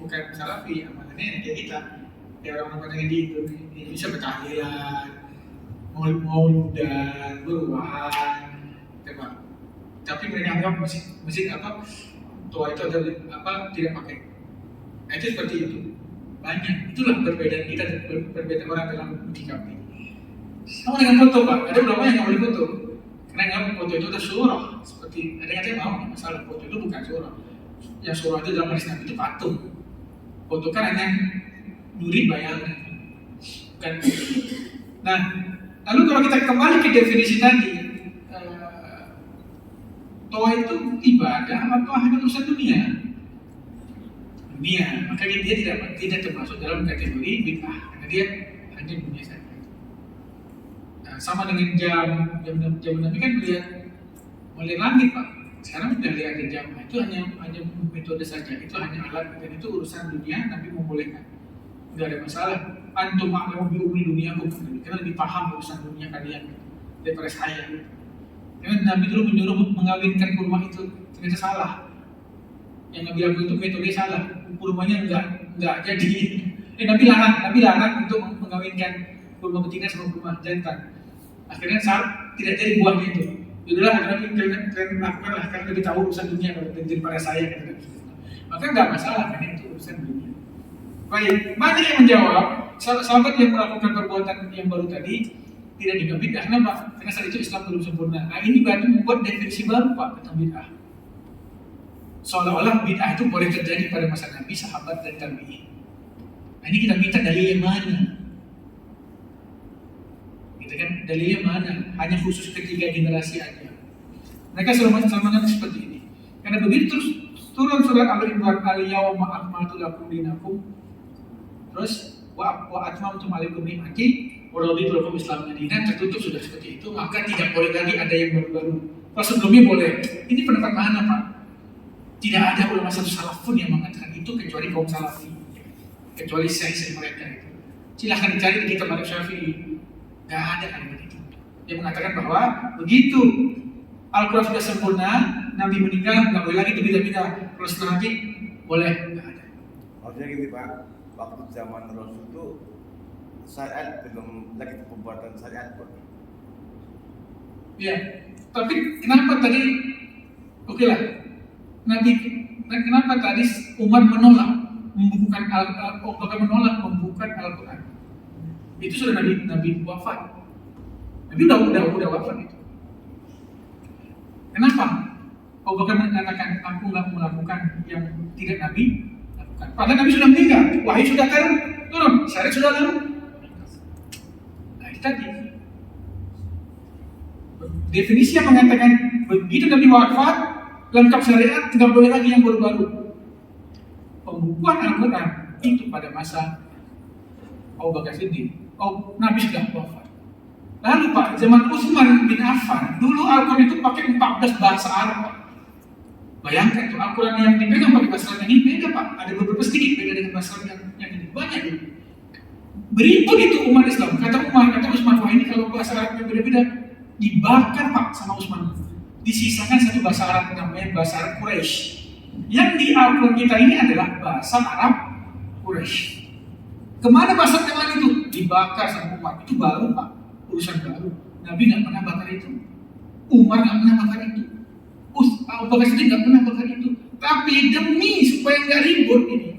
bukan salafi, amalannya kayak kita. Ya orang-orang yang di Indonesia bertahlilan, mauludan, beruan, coba. Tapi mereka anggap masjid toa itu adalah tidak pakai. Nah, itu seperti itu. Banyak. Itulah perbedaan kita dan perbedaan orang dalam menyikapi. Sama dengan foto Pak, ada ulama yang nggak boleh foto karena nggak foto itu ada surah. Seperti ada yang katanya mau masalah foto itu bukan surah. Yang surah itu dalam hadis Nabi itu patung. Foto kan hanya duri bayangan. Bukan. Nah, lalu kalau kita kembali ke definisi tadi, toa itu ibadah atau hanya urusan dunia? Dunia, maka dia tidak termasuk dalam kategori bid'ah karena dia hanya dunia saja. Sama dengan jam Nabi kan melihat langit Pak. Sekarang sudah lihat jam, itu hanya metode saja, itu hanya alat dan itu urusan dunia. Nabi membolehkan, nggak ada masalah. Antum a'lamu bi umuri dunyakum, karena lebih paham urusan dunia kalian daripada saya. Karena Nabi dulu menyuruh mengawinkan kurma itu ternyata salah. Yang Nabi lakukan itu metode salah, kurmanya nggak jadi. Nabi larang untuk mengawinkan kurma betina sama kurma jantan. Akhirnya saat tidak jadi buahnya itu. Yaudahlah, Nabi kalian lakukanlah karena lebih tahu urusan dunia daripada saya. Maka nggak masalah karena itu urusan dunia. Baik, banyak yang menjawab. Sahabat yang melakukan perbuatan yang baru tadi tidak dianggap bid'ah. Kenapa? Karena saat itu Islam belum sempurna. Nah ini berarti membuat definisi baru Pak tentang bid'ah. Seolah-olah bid'ah itu boleh terjadi pada masa Nabi, sahabat dan tabi'in. Nah ini kita minta dalilnya mana? Gitu kan? Dalilnya mana? Hanya khusus ketiga generasi aja. Mereka selalu mengaku seperti ini. Karena begitu terus turun surat Al-Imran al-yawma akmaltu lakum dinakum. Terus wa atmamtu alaikum ni'mati wa raditu lakum Islam dinan, tertutup sudah seperti itu, maka tidak boleh lagi ada yang baru-baru. Kalau sebelumnya boleh. Ini pendapat mana Pak? Tidak ada ulama satu salaf pun yang mengatakan itu kecuali kaum salafi, kecuali syekh mereka itu. Silahkan dicari di kitab Syafi'i. Gak ada kalimat itu. Dia mengatakan bahwa begitu Al-Quran sudah sempurna, Nabi meninggal, nggak boleh lagi itu beda-beda. Kalau setelah Nabi boleh, nggak ada. Maksudnya gini Pak, waktu zaman Rasul itu syariat belum lagi pembuatan syariat Pak. Iya, tapi kenapa tadi? Oke lah, Nabi, kenapa tadi Umar menolak membukukan membukukan Al-Quran? Itu sudah Nabi wafat. Nabi udah wafat itu. Kenapa? Abu Bakar mengatakan aku nggak melakukan yang tidak Nabi lakukan. Padahal Nabi sudah meninggal, wahyu sudah turun, syariat sudah turun. Nah itu tadi definisi yang mengatakan begitu Nabi wafat, lengkap syariat, tidak boleh lagi yang baru-baru. Pembukuan Al-Quran itu pada masa Abu Bakar Siddiq. Nabi sudah wafat. Lalu Pak, zaman Utsman bin Affan, dulu Al-Quran itu pakai 14 bahasa Arab Pak. Bayangkan tuh, Al-Quran yang dipegang pakai bahasa Arab ini beda Pak. Ada beberapa sedikit beda dengan bahasa Arab yang ini. Banyak dulu. Berikut itu umat Islam. Kata Utsman, wah ini kalau bahasa Arab yang beda-beda, dibakar Pak sama Utsman. Disisakan satu bahasa Arab namanya bahasa Arab Quraisy. Yang di Al-Quran kita ini adalah bahasa Arab Quraisy. Kemana bahasa yang lain itu? Dibakar sama umat. Itu baru Pak, urusan baru. Nabi nggak pernah bakar itu. Umar nggak pernah bakar itu. Abu Bakar Siddiq nggak pernah bakar itu. Tapi demi supaya nggak ribut ini,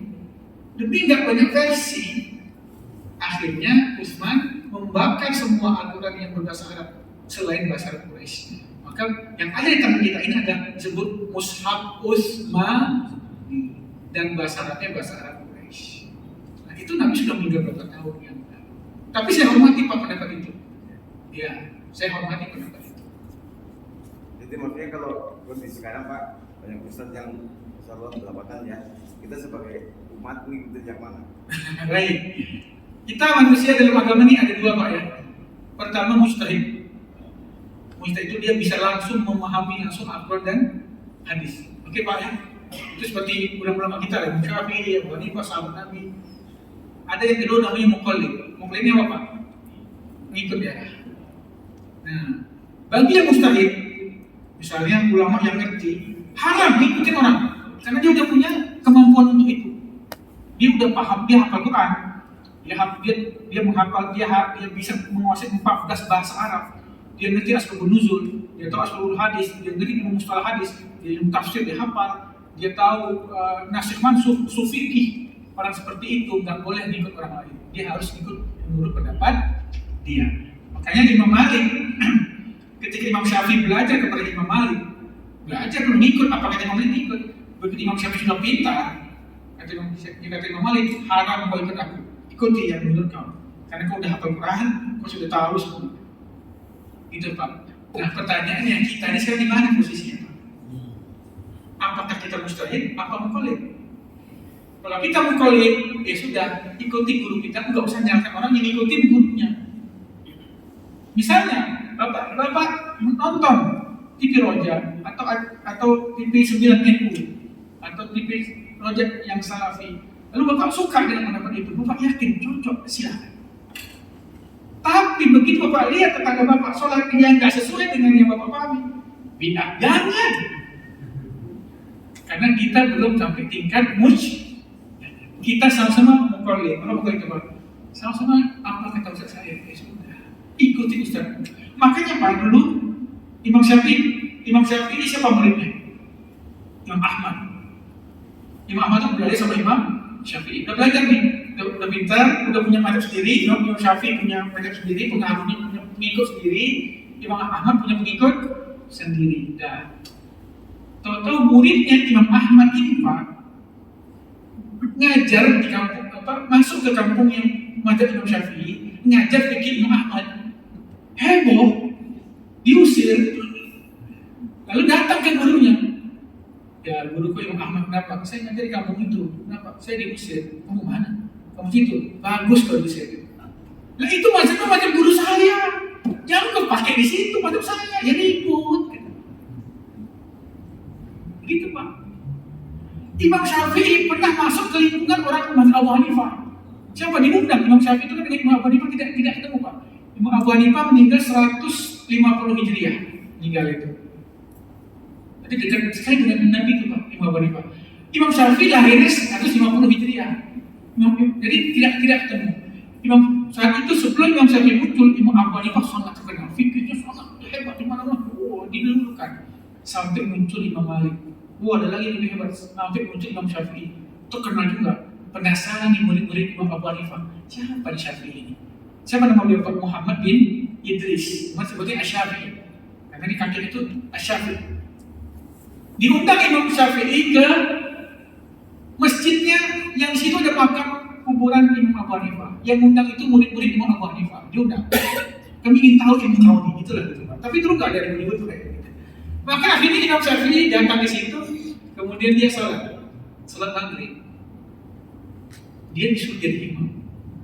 demi nggak banyak versi, akhirnya Utsman membakar semua Al-Quran yang berbahasa Arab selain bahasa Arab Quraisy. Maka yang ada di tangan kita ini ada disebut Mushaf Utsman dan bahasa Arabnya bahasa Arab Quraisy. Nah itu Nabi sudah meninggal berapa tahun ya. Tapi saya hormati Pak pendapat itu. Ya, saya hormati pendapat itu. Jadi maksudnya kalau kondisi sekarang Pak, banyak ustadz yang insyaallah berlapatan ya, kita sebagai umat ini kita yang mana? Baik. Kita manusia dalam agama ini ada dua Pak ya. Pertama mujtahid. Mujtahid itu dia bisa langsung memahami langsung Al-Quran dan hadis. Oke Pak ya. Itu seperti ulama-ulama kita ya, Syafi'i, Abu Hanifah, sahabat Nabi. Ada yang kedua namanya muqallid. Muqallid ini apa Pak? Ngikut ya. Nah, bagi yang mujtahid, misalnya ulama yang ngerti, haram ngikutin orang karena dia udah punya kemampuan untuk itu. Dia udah paham, dia hafal Quran. Dia menghafal, dia bisa menguasai 14 bahasa Arab. Dia ngerti asbabun nuzul, dia tahu asbabul hadis, dia ngerti ilmu mustalah hadis, dia ilmu tafsir, dia hafal, dia tahu nasikh mansukh, usul fikih. Orang seperti itu nggak boleh ngikut orang lain. Dia harus ikut menurut pendapat dia. Makanya Imam Malik, ketika Imam Syafi'i belajar kepada Imam Malik, belajar belum ikut apa kata Imam Malik ikut. Begitu Imam Syafi'i sudah pintar, kata Imam Malik, haram kau ikut aku. Ikuti yang menurut kau. Karena kau udah hafal Quran, kau sudah tahu semua. Itu Pak. Nah pertanyaannya, kita ini sekarang di mana posisinya Pak? Apakah kita mujtahid, apa muqallid? Kalau kita muqallid, ya sudah, ikuti guru kita, nggak usah nyalakan orang yang ikutin gurunya. Misalnya, Bapak nonton TV Roja atau TV 9NU atau TV Roja yang Salafi. Lalu Bapak suka dengan pendapat itu, Bapak yakin cocok, silakan. Tapi begitu Bapak lihat tetangga Bapak sholat yang nggak sesuai dengan yang Bapak pahami, bid'ah, jangan. Karena kita belum sampai tingkat kita sama-sama muqallid. Kalau bukan itu Pak, sama-sama apa kata Ustaz saya, ya sudah, ikuti Ustaz. Makanya Pak dulu Imam Syafi'i ini siapa muridnya? Imam Ahmad. Imam Ahmad itu belajar sama Imam Syafi'i. Udah belajar nih, udah pintar, udah punya madhab sendiri. Imam Syafi'i punya madhab sendiri, punya pengikut sendiri. Imam Ahmad punya pengikut sendiri. Dan tahu-tahu muridnya Imam Ahmad ini Pak ngajar di kampung masuk ke kampung yang madhab Imam Syafi'i, ngajar fikih Imam Ahmad. Heboh, diusir. Lalu datang ke gurunya. Ya, guruku Imam Ahmad, kenapa? Saya ngajar di kampung itu. Kenapa? Saya diusir. Kamu mana? Kamu situ. Bagus kalau diusir. Nah itu macam guru saya. Jangan kau pakai di situ macam saya. Ya ribut. Gitu Pak. Imam Syafi'i pernah masuk ke lingkungan orang Abu Hanifah. Siapa diundang? Imam Syafi'i itu kan dengan Imam Abu Hanifah tidak ketemu Pak. Imam Abu Hanifah meninggal 150 Hijriah. Meninggal itu. Jadi dekat sekali dengan Nabi itu Pak, Imam Abu Hanifah. Imam Syafi'i lahirnya 150 Hijriah. Jadi tidak ketemu. Saat itu sebelum Imam Syafi'i muncul, Imam Abu Hanifah sangat terkenal. Fikirnya sangat hebat di mana-mana. Dilulukan. Sampai muncul Imam Malik. Ada lagi yang lebih hebat. Sampai muncul Imam Syafi'i. Terkenal juga. Penasaran nih murid-murid Imam Abu Hanifah. Siapa di Syafi'i ini? Siapa nama beliau Pak? Muhammad bin Idris. Sebutnya Asy-Syafi'i. Karena di kaki itu Asy-Syafi'i. Diundang Imam Syafi'i ke masjidnya yang di situ ada makam kuburan Imam Abu Hanifah. Yang undang itu murid-murid Imam Abu Hanifah. Diundang. Kami ingin tahu ilmu kau ini. Itulah gitu Pak. Tapi terus nggak ada yang menyebut kayak gitu. Maka akhirnya Imam Syafi'i datang ke situ. Kemudian dia sholat maghrib. Dia disuruh jadi imam.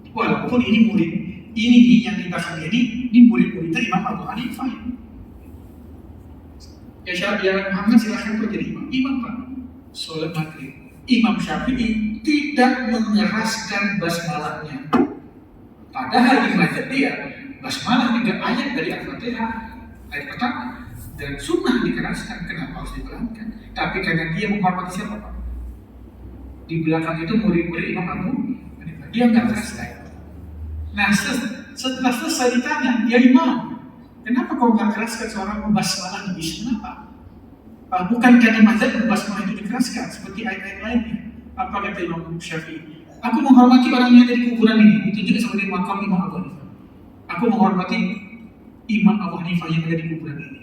Walaupun ini murid ini nih yang dibahas ini murid-murid Imam Abu Hanifah. Ya Syafi'i Muhammad silahkan kau jadi imam Pak. Sholat maghrib. Imam Syafi'i tidak mengeraskan basmalahnya. Padahal di mazhab dia basmalah tidak ayat dari Al-Fatihah ayat pertama dan sunnah dikeraskan. Kenapa harus dipelankan? Tapi karena dia menghormati siapa Pak? Di belakang itu murid-murid Imam Abu Hanifah. Dia nggak keraskan. Nah setelah selesai ditanya, ya Imam, kenapa kau nggak keraskan seorang membasmalah di kenapa? Bukan karena mazhab membasmalah itu dikeraskan seperti ayat-ayat lainnya. Apa kata Imam Syafi'i? Aku menghormati orang yang dari kuburan ini. Itu juga seperti makam Imam Abu Hanifah. Aku menghormati Imam Abu Hanifah yang ada di kuburan ini.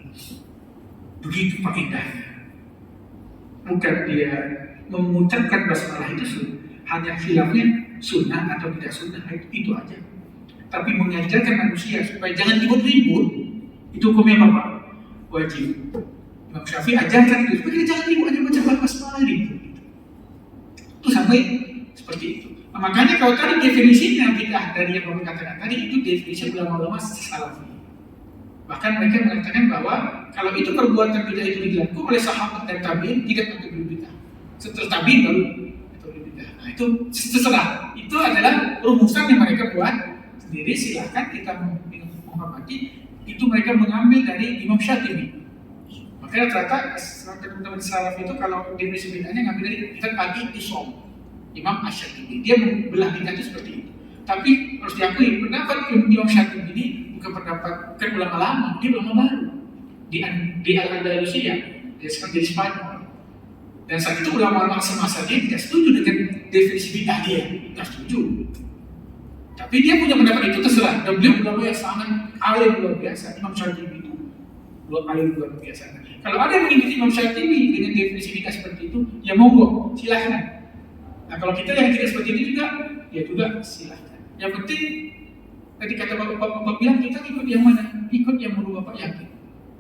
Begitu Pak indahnya. Bukan dia mengucapkan basmalah itu hanya khilafnya sunnah atau tidak sunnah, itu aja. Tapi mengajarkan manusia supaya jangan ribut-ribut, itu hukumnya apa Pak? Wajib. Imam Syafi'i ajarkan itu supaya jangan ribut, hanya baca basmalah ribut. Itu sampai seperti itu. Nah, makanya kalau tadi definisinya bid'ah dari yang kami katakan tadi itu definisi ulama-ulama Salafi. Bahkan mereka mengatakan bahwa kalau itu perbuatan bid'ah itu dilakukan oleh sahabat dan tabi'in tidak tertuduh bid'ah. Setelah tabi'in baru tertuduh bid'ah. Nah itu terserah. Itu adalah rumusan yang mereka buat sendiri. Silakan kita menghormati. Itu mereka mengambil dari Imam Syafi'i. Makanya rata-rata teman-teman Salafi itu kalau definisi bid'ahnya ngambil dari kita pagi di Som. Imam Asy-Syatibi dia membelah bid'ah itu seperti itu. Tapi harus diakui pendapat Imam Syatibi ini bukan pendapat ulama lama, dia ulama baru di Al-Andalusia, dia sekarang jadi Spanyol. Dan saat itu ulama-ulama semasa dia tidak setuju dengan definisi bid'ah dia, tidak setuju. Tapi dia punya pendapat itu terserah. Dan beliau ulama yang sangat alim luar biasa. Imam Syatibi itu alim luar biasa. Kalau ada yang mengikuti Imam Syatibi dengan definisi bid'ah seperti itu, ya monggo, silahkan. Nah kalau kita yang tidak seperti itu juga, ya juga silahkan. Yang penting, tadi kata Bapak bilang kita ikut yang mana? Ikut yang menurut Bapak yakin.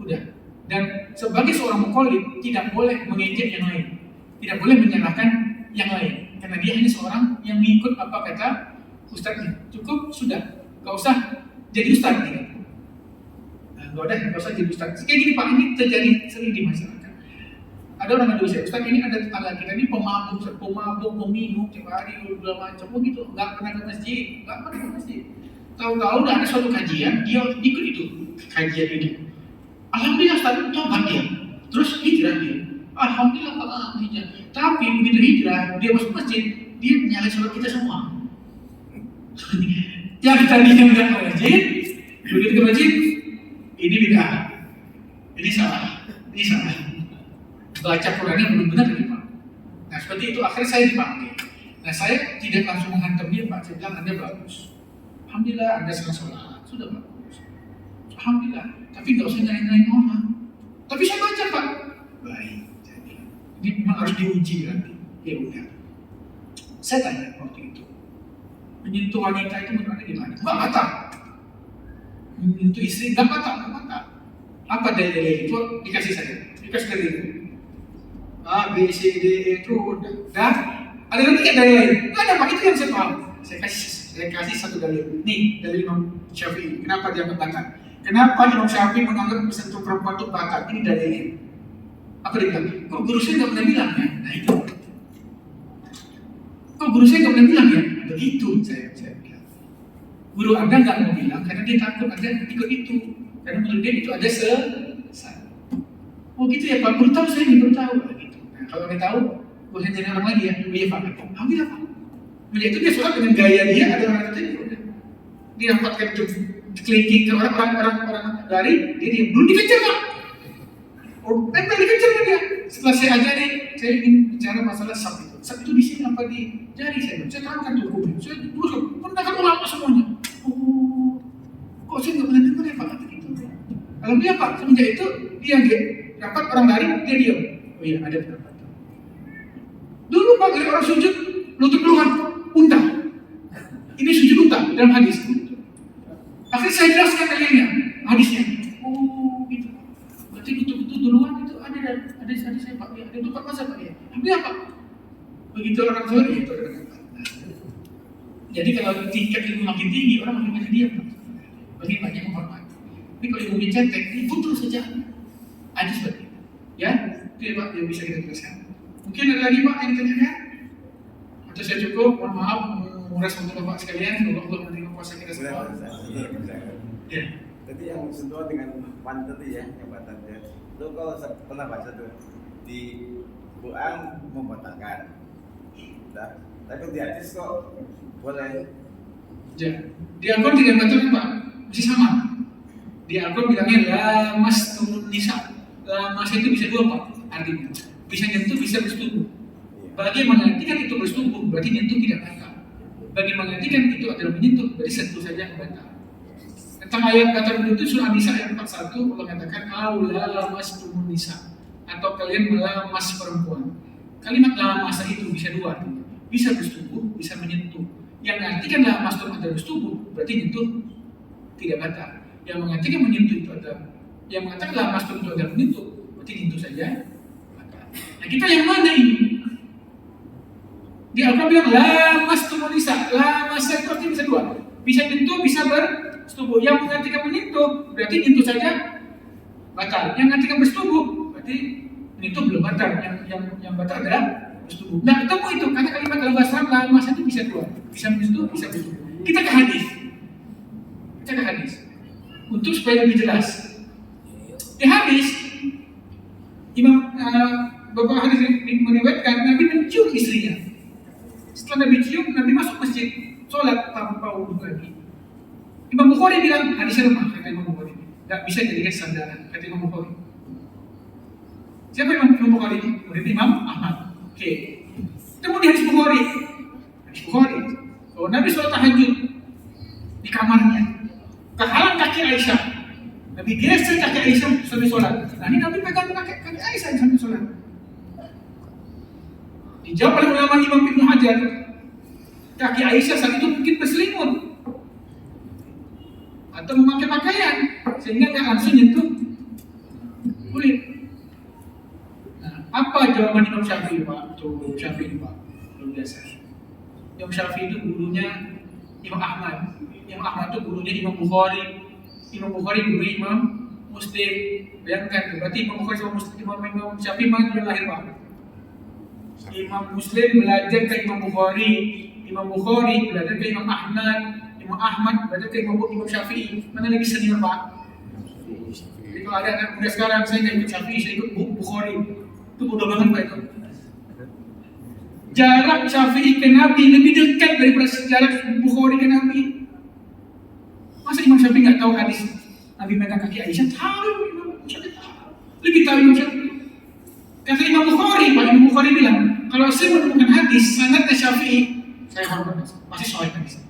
Udah. Dan sebagai seorang mukallid tidak boleh mengejek yang lain, tidak boleh menyalahkan yang lain, karena dia hanya seorang yang mengikut apa kata ustadznya. Cukup sudah, nggak usah jadi ustadz gitu. Nah, nggak usah jadi ustadz. Kayak gini Pak, ini terjadi sering di masyarakat. Ada orang yang saya, Ustaz ini ada tetangga kita ini pemabuk, peminum, tiap hari segala macam, begitu, nggak pernah ke masjid, Tahu-tahu udah ada suatu kajian, dia ikut itu kajian ini. Alhamdulillah Ustaz, tobat dia, terus hijrah dia. Alhamdulillah Pak hijrah. Tapi begitu hijrah, dia masuk masjid, dia nyalain sholat kita semua. Yang tadinya nggak ke masjid, begitu ke masjid, ini bid'ah, ini salah. Baca Qurannya belum benar dari Pak. Nah seperti itu akhirnya saya dipanggil. Nah saya tidak langsung menghantam dia Pak. Saya bilang Anda bagus. Alhamdulillah Anda sedang sholat, sudah bagus. Alhamdulillah. Tapi nggak usah nyalain orang. Tapi saya baca Pak. Baik. Ini memang harus diuji nanti. Ya udah. Saya tanya waktu itu. Menyentuh wanita itu menurut Anda gimana? Nggak batal. Menyentuh istri nggak batal. Apa dalil itu? Dikasih saya. Dikasih dalil. A, B, C, D, E itu dan ada lagi nggak dalil lain? Nggak ada Pak, itu yang saya paham. Saya kasih satu dalil. Nih dalil Imam Syafi'i. Kenapa dia batal? Kenapa Imam Syafi'i menganggap sentuh perempuan itu batal? Ini dalilnya. Apa dia bilang? Kok guru saya nggak pernah bilang ya? Nah itu. Kok guru saya nggak pernah bilang ya? Begitu saya bilang. Guru Anda nggak mau bilang karena dia takut Anda ikut itu. Karena menurut dia itu ada sesat. Oh gitu ya Pak, baru tahu saya ini, baru tahu. Gitu. Nah, kalau Anda tahu, gue hanya jadi orang lagi ya, dia Pak. Alhamdulillah Pak. Melihat itu dia sholat dengan gaya dia, ada orang itu. Dia dapatkan kelingking ke orang-orang dari, dia diam. Belum dikejar Pak. Oh, memang dikejar dia. Setelah saya ajari, saya ingin bicara masalah sab itu. Sab itu di sini apa di jari saya terangkan tuh hukumnya. Saya pernah kan ulama semuanya. Oh, kok saya nggak pernah dengar ya Pak? Kalau dia Pak, semenjak itu dia dapat orang dari dia diam. Oh iya ada pendapat. Dulu Pak dari orang sujud lutut duluan unta. Ini sujud unta dalam hadis. Akhirnya saya jelaskan dalilnya hadisnya. Oh gitu. Berarti lutut duluan itu ada hadis saya Pak. Ada tempat masa Pak ya. Tapi apa? Begitu orang tua itu ada pendapat. Jadi kalau tingkat ilmu makin tinggi, orang makin banyak diam, makin banyak menghormati. Tapi kalau ilmu cetek, itu terus saja. Ada seperti itu. Ya, itu ya Pak yang bisa kita jelaskan. Mungkin ada lagi Pak yang ditanyakan? Atau saya cukup, mohon maaf menguras waktu Bapak sekalian, semoga Allah menerima puasa kita semua. Ya. Jadi yang sentuhan dengan pan tadi ya, yang batasnya. Lu kalau pernah baca tuh di Quran membatalkan. Nah, tapi di hadis kok boleh. Ya. Di Al-Quran tidak batalkan Pak, masih sama. Di Al-Quran bilangnya lamastumun nisa. Lamas itu bisa dua Pak, artinya bisa nyentuh, bisa bersetubuh. Bagi yang mengartikan itu bersetubuh, berarti nyentuh tidak batal. Bagi yang mengartikan itu adalah menyentuh, berarti sentuh saja yang batal. Tentang ayat kata itu surah Nisa ayat 41 Allah katakan aula lamastumun nisa, atau kalian melamas perempuan. Kalimat lamas itu bisa dua, bisa bersetubuh, bisa menyentuh. Yang mengartikan lamastum adalah bersetubuh, berarti nyentuh tidak batal. Yang mengartikan menyentuh itu adalah, yang mengatakan lamastum itu adalah menyentuh, berarti nyentuh saja batal. Nah kita yang mana ini? Di Al-Quran bilang lamastumun nisa, lamas itu artinya bisa dua, bisa nyentuh, bisa bersetubuh. Yang mengartikan menyentuh, berarti nyentuh saja batal. Yang mengartikan bersetubuh, berarti menyentuh belum batal. Yang batal adalah bersetubuh. Nah ketemu itu, karena kalimat dalam bahasa Arab lamas itu bisa dua, bisa menyentuh, bisa bersetubuh. Kita ke hadis, untuk supaya lebih jelas. Di hadis, beberapa hadis meriwayatkan Nabi mencium istrinya. Setelah Nabi cium, Nabi masuk masjid, sholat tanpa wudhu lagi. Imam Bukhari bilang hadisnya lemah, kata Imam Bukhari. Tidak bisa jadikan sandaran, kata Imam Bukhari. Siapa Imam Bukhari? Murid Imam Ahmad. Oke. Ketemu di hadis Bukhari. Oh, Nabi sholat tahajud di kamarnya. Kehalang kaki Aisyah. Nabi geser kaki Aisyah sambil sholat. Nah ini Nabi pegang kaki Aisyah sambil sholat. Dijawab oleh ulama Imam Ibnu Hajar, kaki Aisyah saat itu mungkin berselimut atau memakai pakaian sehingga nggak langsung nyentuh kulit. Nah, apa jawaban Imam Syafi'i Pak? Tuh Syafi'i Pak, luar biasa. Imam Syafi'i itu gurunya Imam Ahmad. Imam Ahmad itu gurunya Imam Bukhari. Imam Bukhari guru Imam Muslim. Bayangkan, berarti Imam Bukhari sama Imam Syafi'i mana yang lahir Pak? Imam Muslim belajar ke Imam Bukhari, Imam Bukhari belajar ke Imam Ahmad, Imam Ahmad belajar ke Imam Syafi'i. Mana lebih senior Pak? Jadi kalau ada anak muda sekarang, saya nggak ikut Syafi'i, saya ikut Bukhari. Itu bodoh banget Pak itu. Jarak Syafi'i ke Nabi lebih dekat daripada jarak Bukhari ke Nabi. Masa Imam Syafi'i nggak tahu hadis Nabi megang kaki Aisyah? Tahu Imam Syafi'i tahu. Lebih tahu Imam Syafi'i. Kata Imam Bukhari, Pak Imam Bukhari bilang, kalau saya menemukan hadis sanadnya Syafi'i, saya hormat, pasti sahih hadis.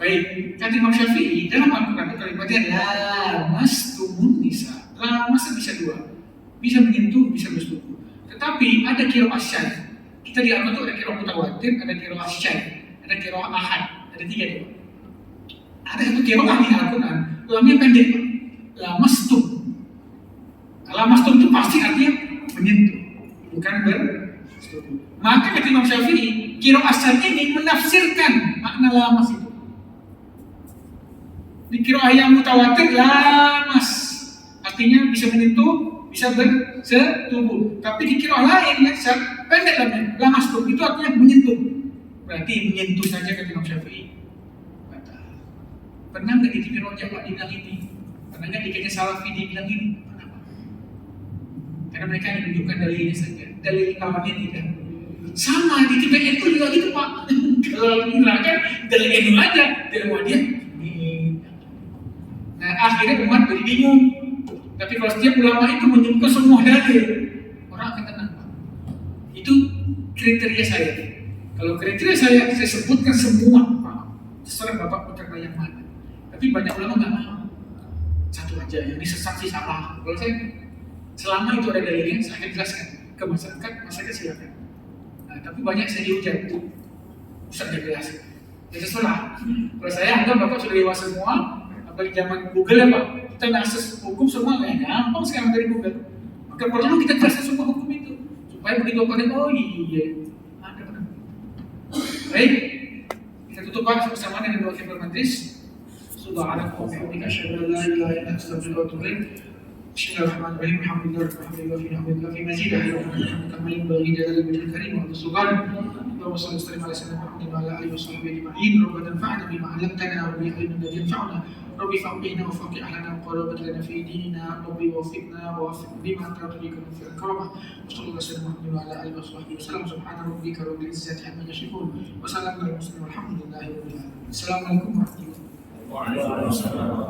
Baik, kata Imam Syafi'i dalam Al-Quran kalimatnya lamastumun nisa. Lamas bisa dua, bisa menyentuh, bisa bersetubuh. Tetapi ada qiraah syadz. Kita di Al-Quran itu ada qiraah mutawatir, ada qiraah syadz, ada qiraah ahad, ada tiga itu. Ada satu qiraah di Al-Quran, lamnya pendek, lamastum. Lamastum itu pasti artinya menyentuh, bukan bersetubuh. Maka kata Imam Syafi'i, qiraah syadz ini menafsirkan makna lamas itu. Di qiraah yang mutawatir lamas artinya bisa menyentuh, bisa bersetubuh. Tapi di qiraah lain yang pendek namanya lamastum itu artinya menyentuh. Berarti menyentuh saja kata Imam Syafi'i. Pernah nggak di TV Roja Pak dibilang ini? Pernah nggak di kayaknya Salafi dibilang ini? Karena mereka hanya menunjukkan dalilnya saja, dalil lawannya tidak. Sama di TPN itu juga gitu Pak. Kalau menerangkan dalil itu aja, dalil dia. Nah akhirnya umat jadi bingung. Tapi kalau setiap ulama itu menyebutkan semua dalil, orang akan tenang Pak. Itu kriteria saya. Kalau kriteria saya sebutkan semua Pak. Terserah Bapak putar yang mana. Tapi banyak ulama nggak mau. Satu aja yang disesat sih salah. Kalau saya selama itu ada dalilnya, saya akan jelaskan ke masyarakat silakan. Nah, tapi banyak saya dihujat, Ustaz nggak jelas. Ya terserah. Kalau saya anggap Bapak sudah dewasa semua, apalagi zaman Google ya Pak, kita akses hukum semua nggak gampang sekarang dari Google. Maka perlu kita jelaskan semua hukum itu, supaya begitu Bapak lihat, oh iya, ada benar. Baik, kita tutup Pak bersama dengan doa kifar majlis. Subhanaka wa bihamdika asyhadu an la ilaha illa anta astaghfiruka wa atubu ilaik. Bismillahirrahmanirrahim. Alhamdulillah fi mazid kama yanbaghi jalal wajhil karim wa sultan. Allahumma shalli wa sallim ala sayyidina Muhammadin wa ala alihi wa sahbihi ajma'in. Rabbana anfa'na bima 'allamtana wa bi ilmin ladzi yanfa'una. Rabbi faqihna wa faqih ahlana wa qarabat lana fi dinina. Rabbi waffiqna wa waffiq bima tarḍika min fi'l karamah. Wa sallallahu alaihi Muhammadin wa ala alihi wa sahbihi wasallam. Subhana rabbika rabbil izzati amma yasifun. Wa salamun alal mursalin walhamdulillahi rabbil alamin. Assalamualaikum warahmatullahi wabarakatuh. Waalaikumsalam.